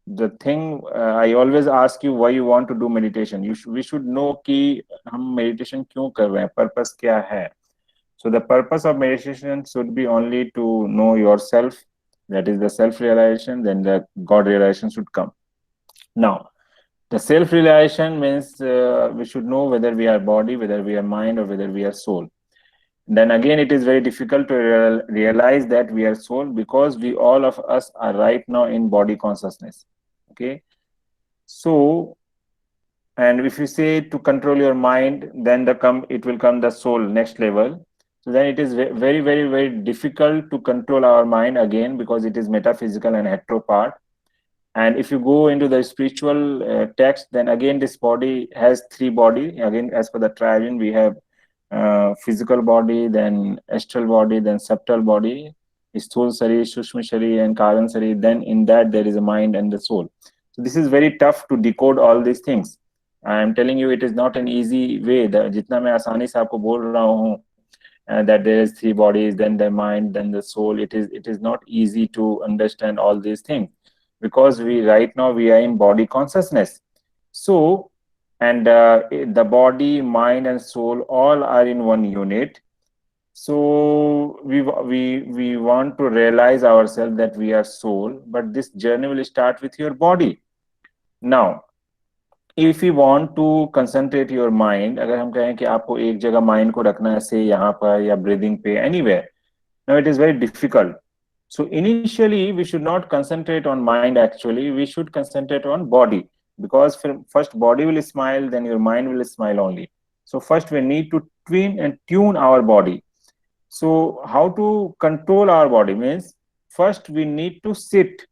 the thing I always ask you why you want to do meditation. We should know कि हम meditation क्यों कर रहे हैं, purpose क्या है. So the purpose of meditation should be only to know yourself. That is the self-realization. Then the God realization should come. Now, the self-realization means we should know whether we are body, whether we are mind, or whether we are soul. Then again, it is very difficult to realize that we are soul, because we all of us are right now in body consciousness. Okay. So, and if you say to control your mind, then it will come the soul next level. So then it is very, very, very difficult to control our mind again, because it is metaphysical and hetero part. And if you go into the spiritual text, then again this body has 3 body. Again, as per the triune, we have physical body, then astral body, then subtle body, sthul sharir, sushma sharir, and karan sharir. Then in that there is a mind and the soul. So this is very tough to decode all these things. I am telling you, it is not an easy way. जितना मैं आसानी से आपको बोल रहा हूँ that there is 3 bodies, then the mind, then the soul. It is not easy to understand all these things, because right now we are in body consciousness. So, and the body, mind, and soul all are in one unit. So we want to realize ourselves that we are soul, but this journey will start with your body. Now, if you want to concentrate your mind, अगर हम कहें कि आपको एक जगह mind को रखना है, say यहाँ पर या breathing पे, anywhere, now it is very difficult. So initially, we should not concentrate on mind. Actually, we should concentrate on body, because first body will smile, then your mind will smile only. So first we need to tune our body. So how to control our body means, first we need to sit.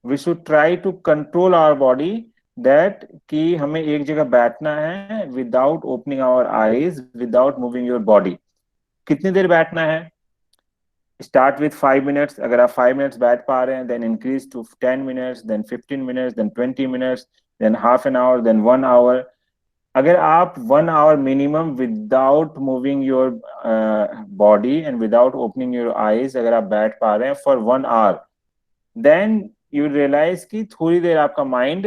We should try to control our body, that कि हमें एक जगह बैठना है without opening our eyes, without moving your body. कितनी देर बैठना है? Start with 5 minutes. अगर आप 5 minutes बैठ पा रहे हैं, then increase to 10 minutes, then 15 minutes, then 20 minutes, then half an hour, then 1 hour. अगर आप 1 hour minimum without moving your body and without opening your eyes, अगर आप बैठ पा रहे हैं for 1 hour, then you realize कि थोड़ी देर आपका mind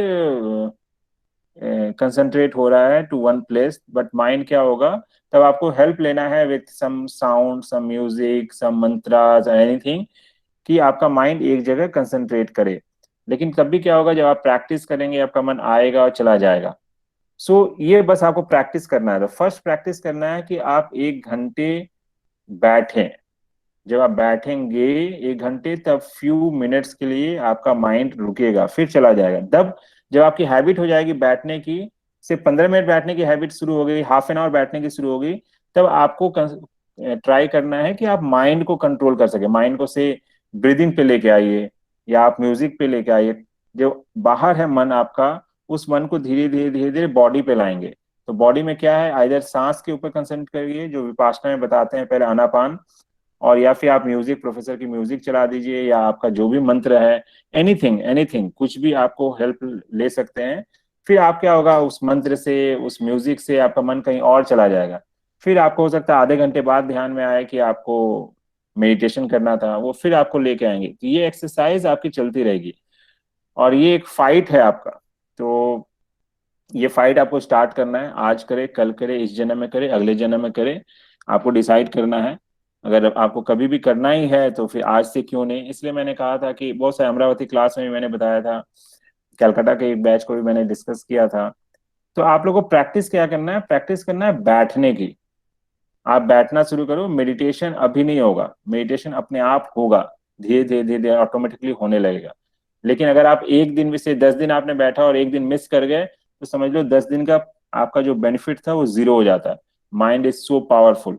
concentrate हो रहा है to one place, but mind क्या होगा, तब आपको help लेना है with some sound, some music, some mantras or anything, कि आपका mind एक जगह concentrate करे. लेकिन तब भी क्या होगा, जब आप practice करेंगे आपका मन आएगा और चला जाएगा. So ये बस आपको practice करना है. तो first practice करना है कि आप 1 घंटे बैठें. जब आप बैठेंगे 1 घंटे, तब few minutes के लिए आपका mind रुकेगा, फिर चला जाएगा. तब जब आपकी हैबिट हो जाएगी बैठने की, से 15 मिनट बैठने की हैबिट शुरू हो गई, हाफ एन आवर बैठने की शुरू हो गई, तब आपको ट्राई करना है कि आप माइंड को कंट्रोल कर सके. माइंड को से ब्रीदिंग पे लेके आइए, या आप म्यूजिक पे लेके आइए. जो बाहर है मन आपका, उस मन को धीरे धीरे बॉडी पे लाएंगे. तो बॉडी में क्या है, आइदर सांस के ऊपर कंसंट्रेट करिए, जो विपासना में बताते हैं पहले आनापान, और या फिर आप म्यूजिक, प्रोफेसर की म्यूजिक चला दीजिए, या आपका जो भी मंत्र है, एनीथिंग कुछ भी आपको हेल्प ले सकते हैं. फिर आप क्या होगा, उस मंत्र से, उस म्यूजिक से आपका मन कहीं और चला जाएगा. फिर आपको हो सकता है आधे घंटे बाद ध्यान में आए कि आपको मेडिटेशन करना था, वो फिर आपको लेके आएंगे. तो ये एक्सरसाइज आपकी चलती रहेगी, और ये एक फाइट है आपका. तो ये फाइट आपको स्टार्ट करना है. आज करे, कल करे, इस जन्म में करे, अगले जन्म में करे, आपको डिसाइड करना है. अगर आपको कभी भी करना ही है तो फिर आज से क्यों नहीं. इसलिए मैंने कहा था कि बहुत सारे अमरावती क्लास में भी मैंने बताया था, कलकत्ता के एक बैच को भी मैंने डिस्कस किया था. तो आप लोगों को प्रैक्टिस क्या करना है, प्रैक्टिस करना है बैठने की. आप बैठना शुरू करो. मेडिटेशन अभी नहीं होगा, मेडिटेशन अपने आप होगा, धीरे धीरे ऑटोमेटिकली होने लगेगा. लेकिन अगर आप एक दिन में से 10 दिन आपने बैठा और एक दिन मिस कर गए, तो समझ लो 10 दिन का आपका जो बेनिफिट था वो 0 हो जाता है. Mind is so powerful.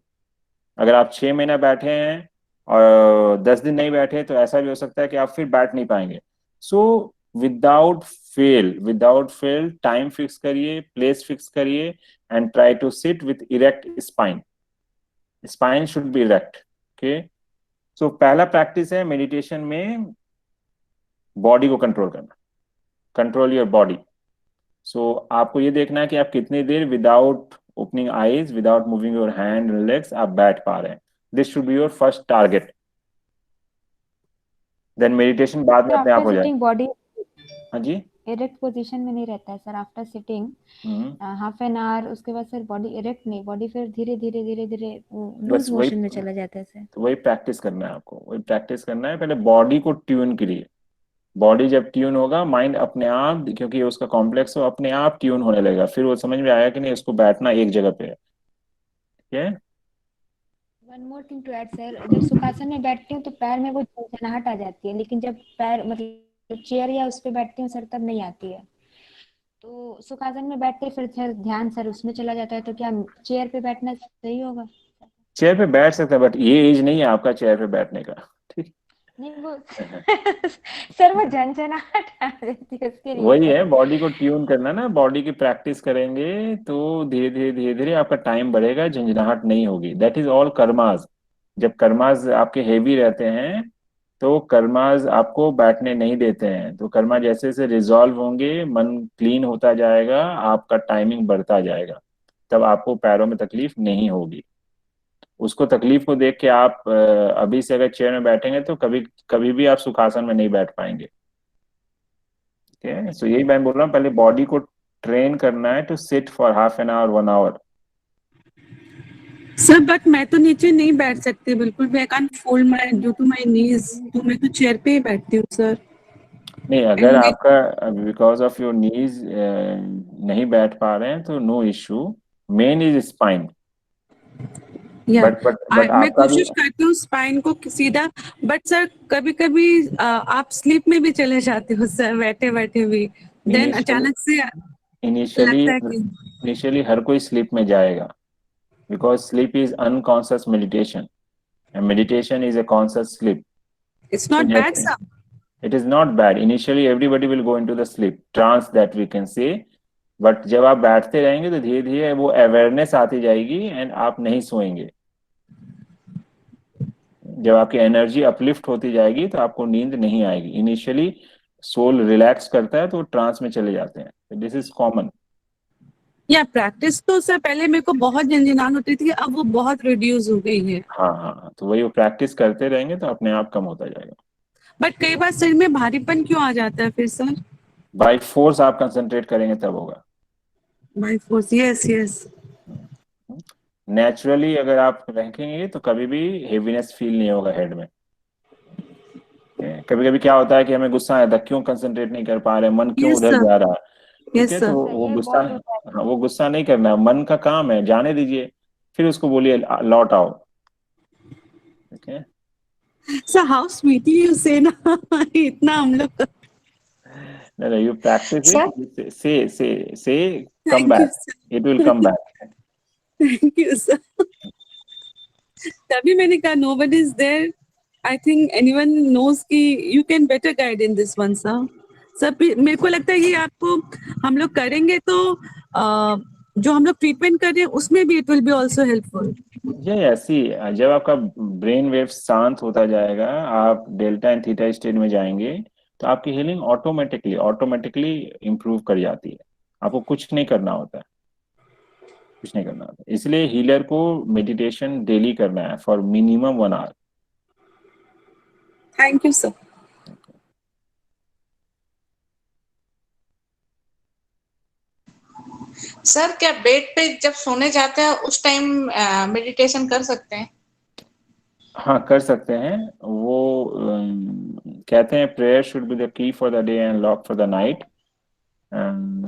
अगर आप 6 महीना बैठे हैं और 10 दिन नहीं बैठे, तो ऐसा भी हो सकता है कि आप फिर बैठ नहीं पाएंगे. So without without fail time fix करिए, प्लेस फिक्स करिए and try to sit with erect spine should be erect. Okay, so पहला प्रैक्टिस है मेडिटेशन में बॉडी को कंट्रोल करना, कंट्रोल योर बॉडी। सो आपको ये देखना है कि आप कितनी देर without opening eyes, without moving your hand and legs आप बैठ पा रहे हैं। This should be your first target, then meditation बाद में अपने आप हो जाए। बॉडी हाँ जी, इरेक्ट पोजीशन में नहीं रहता है sir after sitting half an our, उसके बाद सर बॉडी इरेक्ट नहीं, बॉडी फिर धीरे धीरे धीरे धीरे लूज मोशन में चला जाता है सर। तो वही प्रैक्टिस करना है आपको, वही प्रैक्टिस करना है। पहले बॉडी को ट्यून करिए, बॉडी जब ट्यून होगा माइंड अपने आप, क्योंकि उसका कॉम्प्लेक्स हो, अपने आप ट्यून होने लगेगा। फिर वो समझ में आया कि नहीं उसको बैठना एक जगह पे है। ठीक है, one more thing to add sir, जब सुखासन में बैठती हूँ तो पैर में वो झनझनाहट आ जाती है, लेकिन जब पैर मतलब चेयर या उस पे बैठती हूँ सर तब नहीं आती है। तो सुखासन में बैठते फिर ध्यान सर उसमें चला जाता है, तो क्या चेयर पे बैठना सही होगा? चेयर पे बैठ सकते हैं, बट ये एज नहीं है आपका चेयर पे बैठने का। ठीक, नहीं वो सर वो झंझनाहट आ जाती है उसके लिए। वही है, बॉडी को ट्यून करना ना, बॉडी की प्रैक्टिस करेंगे तो धीरे धीरे धीरे धीरे आपका टाइम बढ़ेगा, झंझनाहट नहीं होगी। That is all karmas. जब कर्मास आपके हेवी रहते हैं तो कर्मास आपको बैठने नहीं देते हैं। तो कर्मा जैसे जैसे रिजॉल्व होंगे, मन क्लीन होता जाएगा, आपका टाइमिंग बढ़ता जाएगा, तब आपको पैरों में तकलीफ नहीं होगी। उसको तकलीफ को देख के आप अभी से अगर चेयर में बैठेंगे तो कभी कभी भी आप सुखासन में नहीं बैठ पाएंगे। ठीक है, सो यही मैं बोल रहा हूँ, पहले बॉडी को ट्रेन करना है to sit for half an hour 1 hour. Sir but मैं तो नीचे नहीं बैठ सकती बिल्कुल भी, I can't fold my due to my knees, तो मैं तो चेयर पे ही बैठती हूँ सर। नहीं, अगर आपका बिकॉज ऑफ योर नीज नहीं बैठ पा रहे हैं तो no issue, main is spine. But मैं आपका कोशिश करती हूँ स्पाइन को सीधा, बट सर कभी कभी आप स्लीप में भी चले जाते हो सर बैठे बैठे भी, देन अचानक से इनिशियली लगता है कि इनिशियली हर कोई स्लीप में जाएगा, because sleep is unconscious meditation and meditation is a conscious sleep. It's not bad sir, it is not bad. Initially everybody will go into the sleep trance that we can say, but जब आप बैठते रहेंगे तो धीरे धीरे वो awareness आती जाएगी एंड आप नहीं सोएंगे। जब आपकी एनर्जी अपलिफ्ट होती जाएगी तो आपको नींद नहीं आएगी। इनिशियली सोल रिलैक्स करता है तो ट्रांस में चले जाते हैं। This is common. या प्रैक्टिस तो सर पहले मेरे को बहुत झंझनाहट होती थी, अब वो बहुत रिड्यूस हो गई है। हाँ, तो वही वो प्रैक्टिस करते रहेंगे तो अपने आप कम होता जाएगा। बट कई बार शरीर में भारीपन क्यों आ जाता है फिर सर? बाय फोर्स आप कंसंट्रेट करेंगे तब होगा। By force, yes. नेचुरली अगर आप रखेंगे तो कभी भी हेवीनेस फील नहीं होगा हेड में। कभी कभी क्या होता है कि हमें गुस्सा आता है, क्यों कंसंट्रेट नहीं कर पा रहे, मन क्यों उधर जा रहा है। ठीक है, तो वो गुस्सा नहीं करना है, मन का काम है, जाने दीजिए, फिर उसको बोलिए लौट आओ। ठीक है, So how sweetly you say ना इतना हम लोग no, you practice it, say come back, it will come back. Thank you sir. तभी मैंने कहा nobody is there, I think anyone knows कि you can better guide in this one sir. Sir मेरे को लगता है ये आपको हम लोग करेंगे तो जो हम लोग ट्रीटमेंट कर रहे हैं उसमें भी it will be also helpful. ऐसी जब आपका ब्रेन वेव शांत होता जाएगा, आप डेल्टा एंड थीटा स्टेट में जाएंगे तो आपकी हीलिंग ऑटोमेटिकली इंप्रूव कर जाती है। आपको कुछ नहीं करना होता है, कुछ नहीं करना होता। इसलिए हीलर को मेडिटेशन डेली करना है for minimum 1 hour. Thank you sir. Sir क्या बेड पे जब सोने जाते हैं उस टाइम मेडिटेशन कर सकते हैं? हाँ, कर सकते हैं। वो कहते हैं prayer should be the key for the day and lock for the night.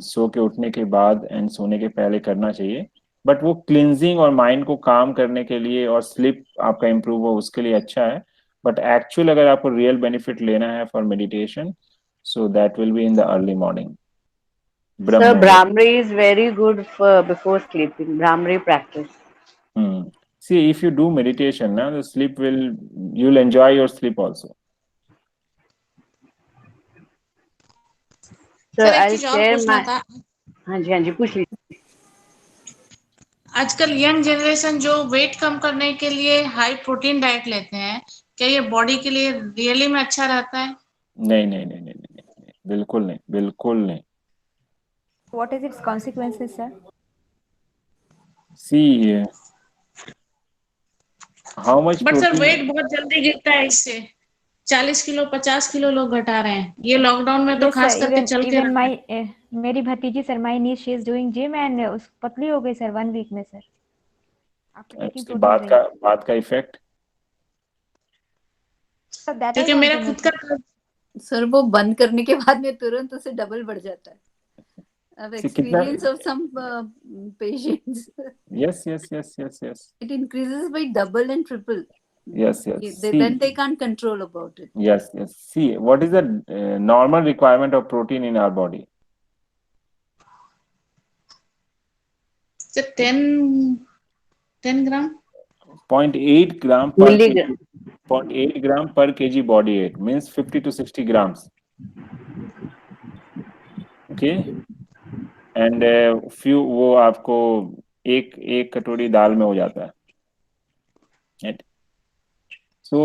So के उठने के बाद एंड सोने के पहले करना चाहिए, बट वो क्लिनजिंग और माइंड को काम करने के लिए और स्लीप आपका इम्प्रूव हो उसके लिए अच्छा है। बट एक्चुअल अगर आपको रियल बेनिफिट लेना है for meditation, so that will be in the early morning. So Brahmari is very good for before sleeping. Brahmari practice. See, if you do meditation, now the sleep you'll enjoy your sleep also. Sir sir एक आई चीज और share पूछना my था, हाँ जी पूछ लीजिए। आजकल young generation जो वेट कम करने के लिए हाई प्रोटीन डाइट लेते हैं, क्या ये बॉडी के लिए रियली में अच्छा रहता है? नहीं नहीं नहीं नहीं नहीं नहीं, बिल्कुल नहीं, बिल्कुल नहीं। What is its consequences, sir? See, how much but sir protein? Weight बहुत जल्दी गिरता है इससे, 40 किलो 50 किलो लोग घटा रहे हैं, ये लॉकडाउन में तो Yes, sir. खास करके चल के Even रहा है। my मेरी भतीजी sir, my niece, she is doing gym and उस पतली हो गई सर 1 week में सर, after taking उसके protein drink. बाद का इफेक्ट? So that I क्योंकि want मेरा to know, खुद sir. का सर वो बंद करने के बाद में तुरंत उसे डबल बढ़ जाता है। I've कितना? experience of some patients. Yes, yes, yes, yes, yes. It increases by double and triple. Yes, yes. Then they can't control about it. Yes, yes. See, what is the normal requirement of protein in our body? So 10 gram? 0.8 gram per kg. 0.8 gram per kg body weight means 50 to 60 grams. Okay. And few वो आपको एक कटोरी दाल में हो जाता है। Right? So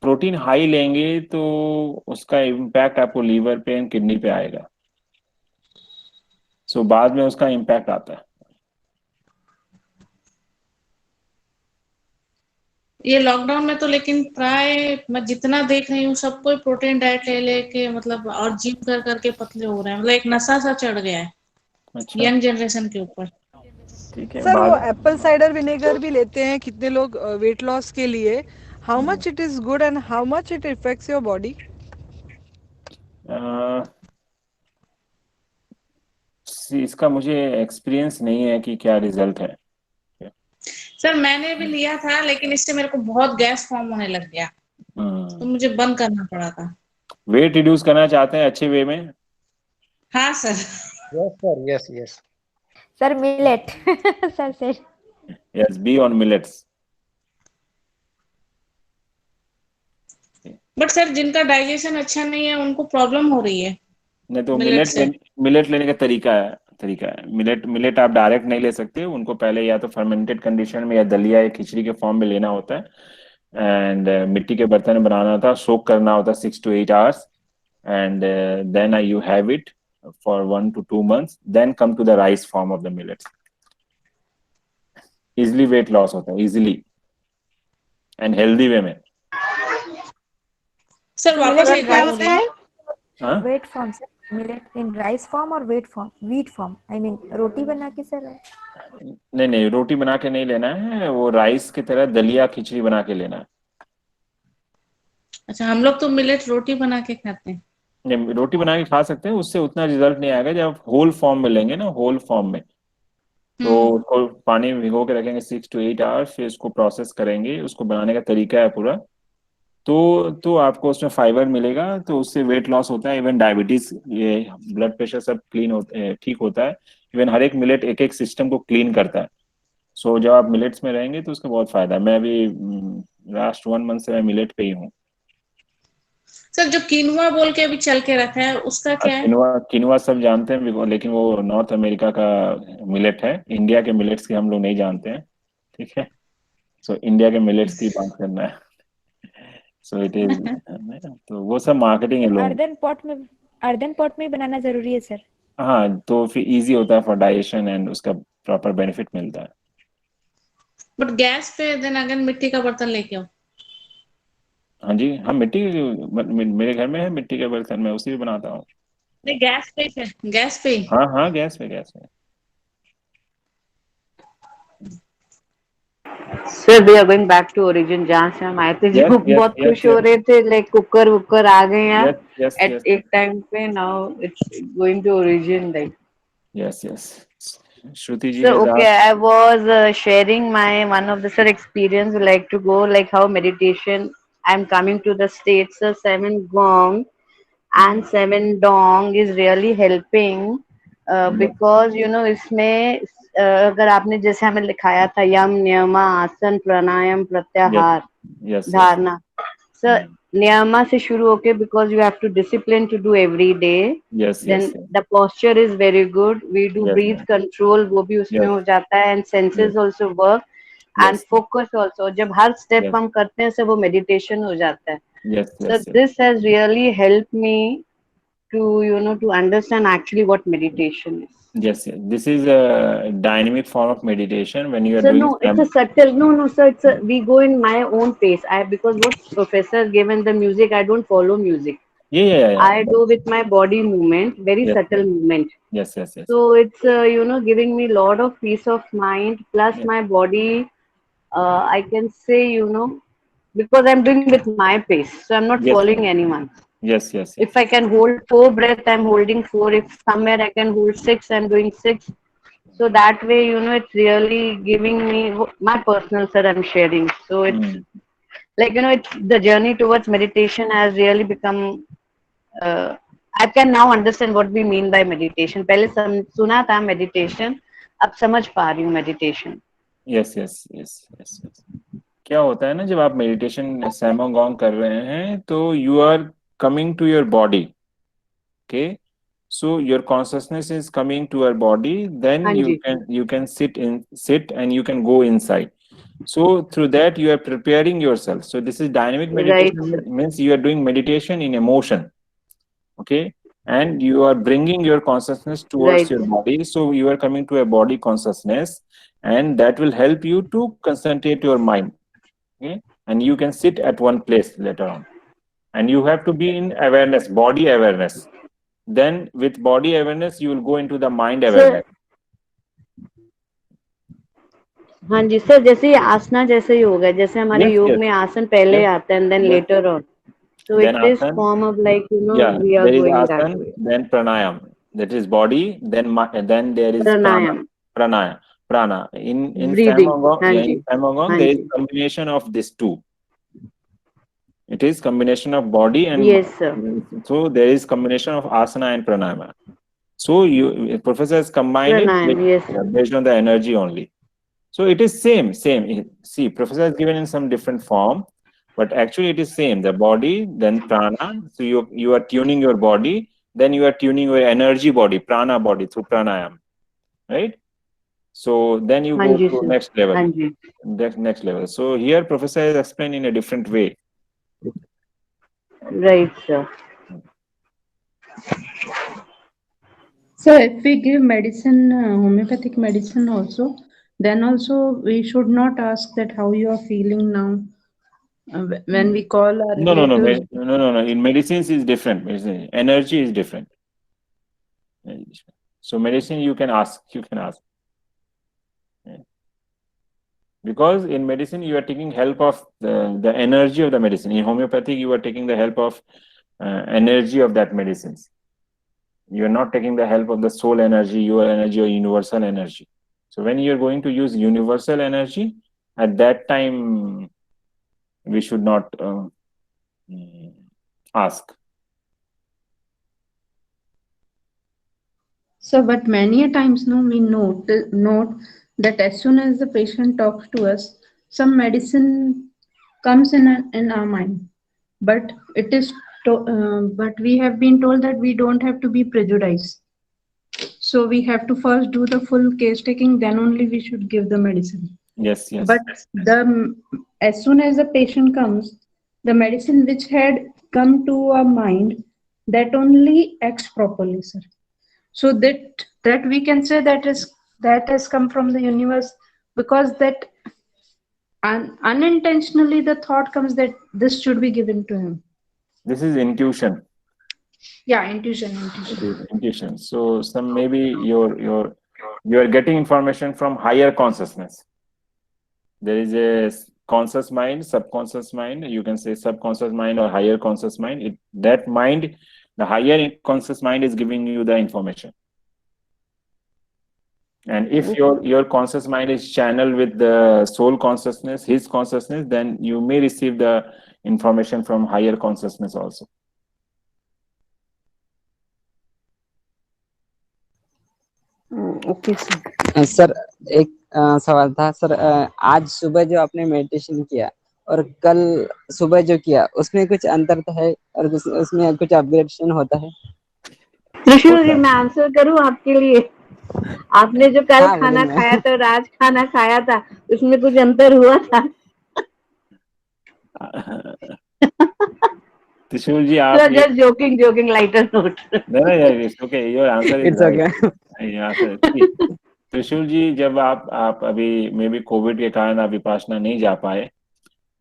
protein high लेंगे तो उसका इम्पैक्ट आपको लीवर पे एंड किडनी पे आएगा। सो बाद में उसका इम्पैक्ट आता है। ये लॉकडाउन में तो लेकिन प्राय मैं जितना देख रही हूँ सब कोई प्रोटीन डाइट ले लेके मतलब और जिम कर करके पतले हो रहे हैं, मतलब एक नशा सा चढ़ गया है अच्छा। यंग जनरेशन के ऊपर। ठीक है। सर वो एप्पल साइडर विनेगर भी लेते हैं कितने लोग वेट लॉस के लिए, how much it is good and how much it effects your body? इसका मुझे एक्सपीरियंस नहीं है कि क्या रिजल्ट है। सर मैंने भी लिया था लेकिन इससे मेरे को बहुत गैस फॉर्म होने लग गया, तो मुझे बंद करना पड़ा था। वेट रिड्यूस करना चाहते हैं अच्छे वे में? हाँ sir. Yes sir, yes yes Sir, millet. Sir said. Yes, be on millets. But sir जिनका डाइजेशन अच्छा नहीं है उनको प्रॉब्लम हो रही है। नहीं तो मिलेट मिलेट लेने का तरीका है। मिलेट आप डायरेक्ट नहीं ले सकते, उनको पहले या तो फर्मेंटेड कंडीशन में या दलिया या खिचड़ी के फॉर्म में लेना होता है एंड मिट्टी के बर्तन में बनाना होता है, सोक करना होता है 6 to 8 hours and then you have it for 1 to 2 months, then come to the rice form of the millets. Easily weight loss होता है, easily and healthy way में। सर वापस एक बार बोलिए। Weight form, sir. Millet in rice form or wheat form? I mean रोटी बना के sir? नहीं रोटी बना के नहीं लेना है, वो राइस की तरह दलिया खिचड़ी बना के लेना है। अच्छा, हम लोग तो मिलेट रोटी बना के खाते हैं। नहीं, रोटी बना के खा सकते हैं, उससे उतना रिजल्ट नहीं आएगा। जब होल फॉर्म में लेंगे ना, होल फॉर्म में तो उसको पानी में भिगो के रखेंगे 6 to 8 hours, फिर उसको प्रोसेस करेंगे। उसको बनाने का तरीका है पूरा, तो आपको उसमें फाइबर मिलेगा, तो उससे वेट लॉस होता है। इवन डायबिटीज, ये ब्लड प्रेशर सब ठीक होता है। इवन हर एक मिलेट एक एक सिस्टम को क्लीन करता है। सो जब आप मिलेट्स में रहेंगे तो उसका बहुत फायदा है। मैं अभी लास्ट 1 month से मैं मिलेट पे ही हूँ। सर जो किनुआ बोल के अभी चल के रखा है उसका क्या है? किनुआ सब जानते हैं, लेकिन वो नॉर्थ अमेरिका का मिलेट है। इंडिया के मिलेट्स की हम लोग नहीं जानते हैं, ठीक है। सो इंडिया के मिलेट्स की बात करना है। सो इट इज तो वो सब मार्केटिंग है लोग। अर्धन पॉट में बनाना जरूरी है सर? हाँ, तो फिर इजी होता है फॉर डाइजेशन एंड उसका प्रॉपर बेनिफिट मिलता है। बट गैस पे देन अगेन मिट्टी का बर्तन लेके आओ। हाँ जी, हाँ मेरे घर में है मिट्टी के बर्तन, मैं उसी में बनाता हूँ। नहीं गैस पे है, गैस पे। हाँ गैस पे। Sir we are going back to origin, जहाँ से हम आए थे। जो बहुत खुश हो रहे थे लाइक कुकर आ गए हैं एट एक टाइम पे, now it's going to origin like. Yes Shruti ji So has okay, asked. I was sharing my one of the sir experience like to go like how meditation. I'm coming to the States, 7 gong and 7 dong is really helping because you know इसमें अगर आपने जैसे हमें लिखाया था यम नियम आसन प्राणायाम प्रत्याहार धारणा, sir niyama se shuru hoke, because you have to discipline to do every day. Yes, Then yes, yes. the posture is very good. We do Yes, breathe ma'am. control, वो भी उसमें Yes, हो जाता है, and senses yes, also work, and yes, focus also. जब हर step yes, हम करते हैं, सब वो meditation हो जाता है. yes, So yes, yes. this has really helped me to, you know, to understand actually what meditation is. Yes, yes. This is a dynamic form of meditation when you are So doing no, it's a subtle. No, sir. It's a, we go in my own pace. Because what professor given the music, I don't follow music. yeah. I do with my body movement, very Yes, subtle movement. yes, yes, yes. So it's you know, giving me a lot of peace of mind. Plus Yeah. my body, I can say, you know, because I'm doing with my pace, so I'm not Yes, following ma'am. anyone. Yes, yes, yes. If I can hold 4 breath, I'm holding 4. If somewhere I can hold 6, I'm doing 6. So that way, you know, it's really giving me my personal, sir, I'm sharing. So it's like, you know, it's the journey towards meditation has really become, I can now understand what we mean by meditation. पहले सुना था meditation, अब समझ पा रही हूँ meditation. Yes, yes, yes, yes, yes. क्या होता है ना, जब आप मेडिटेशन सैमोगोंग कर रहे हैं तो you are coming to your body. Okay, so your consciousness is coming to your body, then हाँ जी. you can sit and you can go inside. So through that you are preparing yourself. So this is dynamic meditation. Right, sir. Means you are doing meditation in emotion. Okay, and you are bringing your consciousness towards Right. your body. So you are coming to a body consciousness, and that will help you to concentrate your mind. Okay, and you can sit at one place later on, and you have to be in awareness, body awareness. Then with body awareness you will go into the mind awareness. हाँ जी sir, जैसे ये आसना जैसे ही हो गया, जैसे हमारे Yes, योग yes, में आसन पहले yes, आता है and then yes. later on. So Then it is asan, form of like, you know, yeah, we are there is going that asan, way. then pranayam. That is body. Then there is prana. Pranayam, Prana. In breathing. Samagong, हाँ yeah, जी, in Samagong हाँ there is जी. combination of these two. It is combination of body and Yes, sir. so there is combination of asana and pranayama. So you professor has combined it Pranayam, yes. based on the energy only. So it is same. See, professor has given in some different form, but actually it is same. The body, then prana. So you are tuning your body, then you are tuning your energy body, prana body through pranayam, right? So then you हाँ go जी to sir, next level. हाँ जी. Next level. So here professor has explained in a different way. Right, sir. So if we give medicine, homeopathic medicine also, then also we should not ask that how you are feeling now. When we call our No. relatives. No. In medicines is different. Energy is different. So medicine you can ask. Because in medicine you are taking help of the energy of the medicine. In homeopathic you are taking the help of energy of that medicines. You are not taking the help of the soul energy, your energy, or universal energy. So when you are going to use universal energy, at that time we should not ask. So, but many a times, no, we note that as soon as the patient talks to us, some medicine comes in our mind, but it is but we have been told that we don't have to be prejudiced. So we have to first do the full case taking, then only we should give the medicine. Yes. But as soon as the patient comes, the medicine which had come to our mind, that only acts properly, sir. So that we can say that has come from the universe, because that unintentionally the thought comes that this should be given to him. This is intuition. Yeah, intuition. It is intuition. So some maybe you are getting information from higher consciousness. There is a conscious mind, subconscious mind. You can say subconscious mind or higher conscious mind. That mind, the higher conscious mind, is giving you the information. And if your conscious mind is channeled with the soul consciousness, his consciousness, then you may receive the information from higher consciousness also. Okay sir एक सवाल था sir, आज सुबह जो आपने meditation किया और कल सुबह जो किया उसमें कुछ अंतर तो है और उसमें कुछ अपग्रेडेशन होता है? त्रिशूल जी, मैं आंसर करूं आपके लिए? आपने जो कल हाँ, खाना बोलिए खाया मैम। था और आज खाना खाया था, उसमें कुछ अंतर हुआ था? त्रिशूल जी, So आप ये just joking, lighter note. नहीं, it's okay, your answer is it's right. Okay. Answer त्रिशूल जी, जब आप अभी मे बी कोविड के कारण आप विपासना नहीं जा पाए,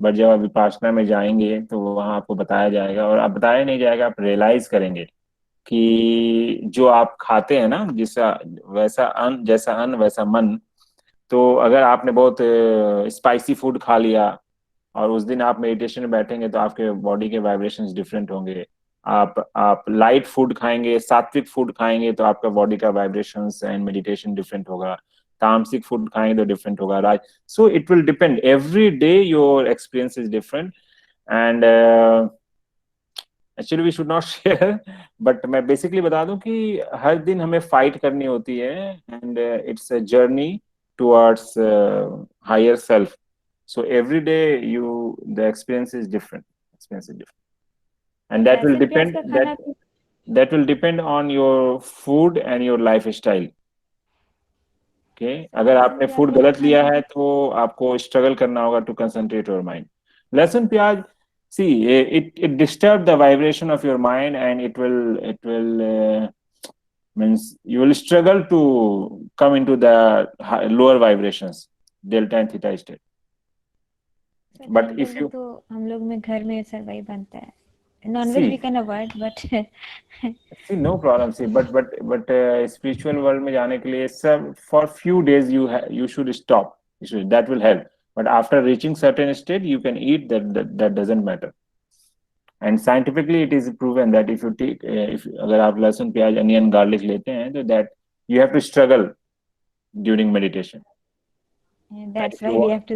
बट जब आप विपासना में जाएंगे तो वहाँ आपको बताया जाएगा, और आप बताया नहीं जाएगा, आप रियलाइज करेंगे कि जो आप खाते हैं ना, जैसा अन्न वैसा मन। तो अगर आपने बहुत स्पाइसी फूड खा लिया और उस दिन आप मेडिटेशन में बैठेंगे तो आपके बॉडी के वाइब्रेशंस डिफरेंट होंगे। आप लाइट फूड खाएंगे, सात्विक फूड खाएंगे तो आपका बॉडी का वाइब्रेशंस एंड मेडिटेशन डिफरेंट होगा। तामसिक फूड खाएंगे तो डिफरेंट होगा, right? So it will depend, every day your experience is different and actually we should not share, but मैं बेसिकली बता दूं कि हर दिन हमें फाइट करनी होती है and it's a journey towards higher self. So every day the experience is different. And that will लहसुन प्याज depend का खाना that will depend on your food and your lifestyle. Okay, अगर आपने फूड गलत लिया है तो आपको स्ट्रगल करना होगा to concentrate your mind. लहसुन प्याज, see, it disturb the vibration of your mind and it will means you will struggle to come into the lower vibrations, delta and theta state. But if you तो हम लोग में घर में sir वही बनता है, nonveg we can avoid, but see, no problem. See, but spiritual world में जाने के लिए सब for few days you should stop. That will help. But after reaching certain state, you can eat. That doesn't matter. And scientifically, it is proven that if you take अगर आप लहसुन प्याज onion garlic लेते हैं तो that you have to struggle during meditation. that's why I have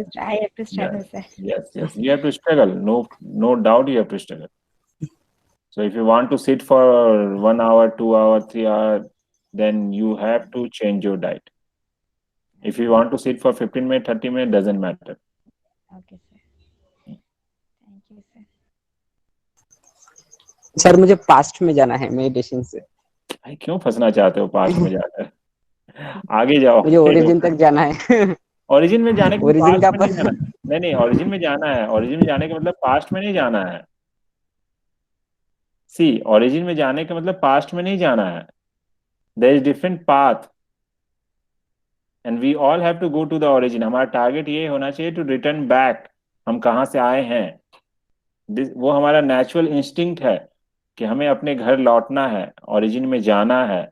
to struggle, sir. Yes, you have to struggle. No doubt you have to struggle. So if you want to sit for 1 hour, 2 hour, 3 hour, then you have to change your diet. If you want to sit for 15 minutes, 30 minutes, doesn't matter. Okay, sir. Thank you, sir. Sir मुझे past में जाना है meditation से। क्यों फंसना चाहते हो past में जाकर? आगे जाओ। मुझे ओरिजिन तक जाना है। ओरिजिन में जाने के ओरिजिन का नहीं जाना। नहीं, ओरिजिन में जाना है। ओरिजिन में जाने का मतलब पास्ट में नहीं जाना है। सी, ओरिजिन में जाने का मतलब पास्ट में नहीं जाना है। There is different path and we all have to go to the origin. हमारा टारगेट ये होना चाहिए टू रिटर्न बैक, हम कहाँ से आए हैं। वो हमारा नेचुरल इंस्टिंक्ट है कि हमें अपने घर लौटना है, ओरिजिन में जाना है।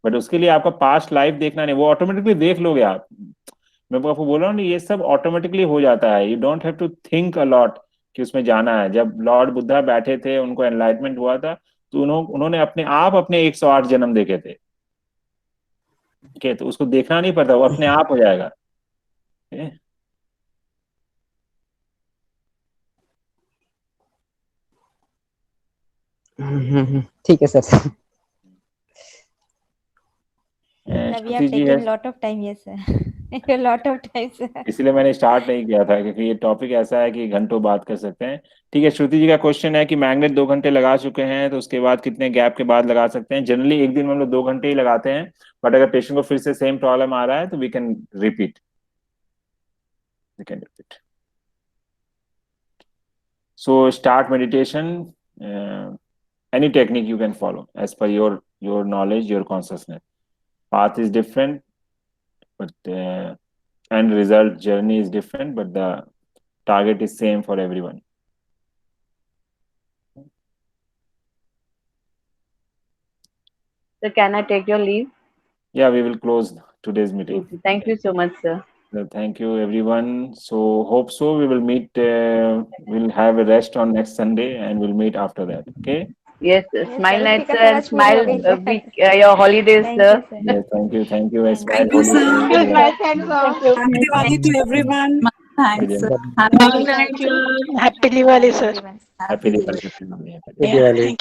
बट उसके लिए आपका पास्ट लाइफ देखना नहीं, वो ऑटोमेटिकली देख लोगे आप। मैं आपको बोल रहा हूँ, ये सब ऑटोमेटिकली हो जाता है। You don't have to think a lot कि उसमें जाना है। जब लॉर्ड बुद्धा बैठे थे, उनको एनलाइटमेंट हुआ था, तो उन्होंने अपने 108 जन्म देखे थे। ठीक है, तो उसको देखना नहीं पड़ता, वो अपने आप हो जाएगा। ठीक है sir. We have taken lot of time, yes sir. A lot of time, sir. इसलिए मैंने स्टार्ट नहीं किया था, क्योंकि ये टॉपिक ऐसा है कि घंटों बात कर सकते हैं। ठीक है, श्रुति जी का क्वेश्चन है कि मैग्नेट 2 घंटे लगा चुके हैं, तो उसके बाद कितने गैप के बाद लगा सकते हैं? जनरली एक दिन में हम लोग 2 घंटे ही लगाते हैं, बट अगर पेशेंट को फिर से सेम प्रॉब्लम आ रहा है तो we can repeat. So start meditation, any technique you can follow as per your knowledge, your consciousness. Path is different, but end result journey is different, but the target is same for everyone. So can I take your leave? Yeah, we will close today's meeting. Thank you so much, sir. Thank you everyone. So hope so we will meet, we'll have a rest on next Sunday and we'll meet after that. Okay. Yes, sir. Smile night, sir, and smile your holidays, sir. Yes, thank you. Thank you, sir. Thank you. Happy Diwali to everyone. Thanks, sir. Happy Diwali, sir. Happy Diwali. Yeah, thank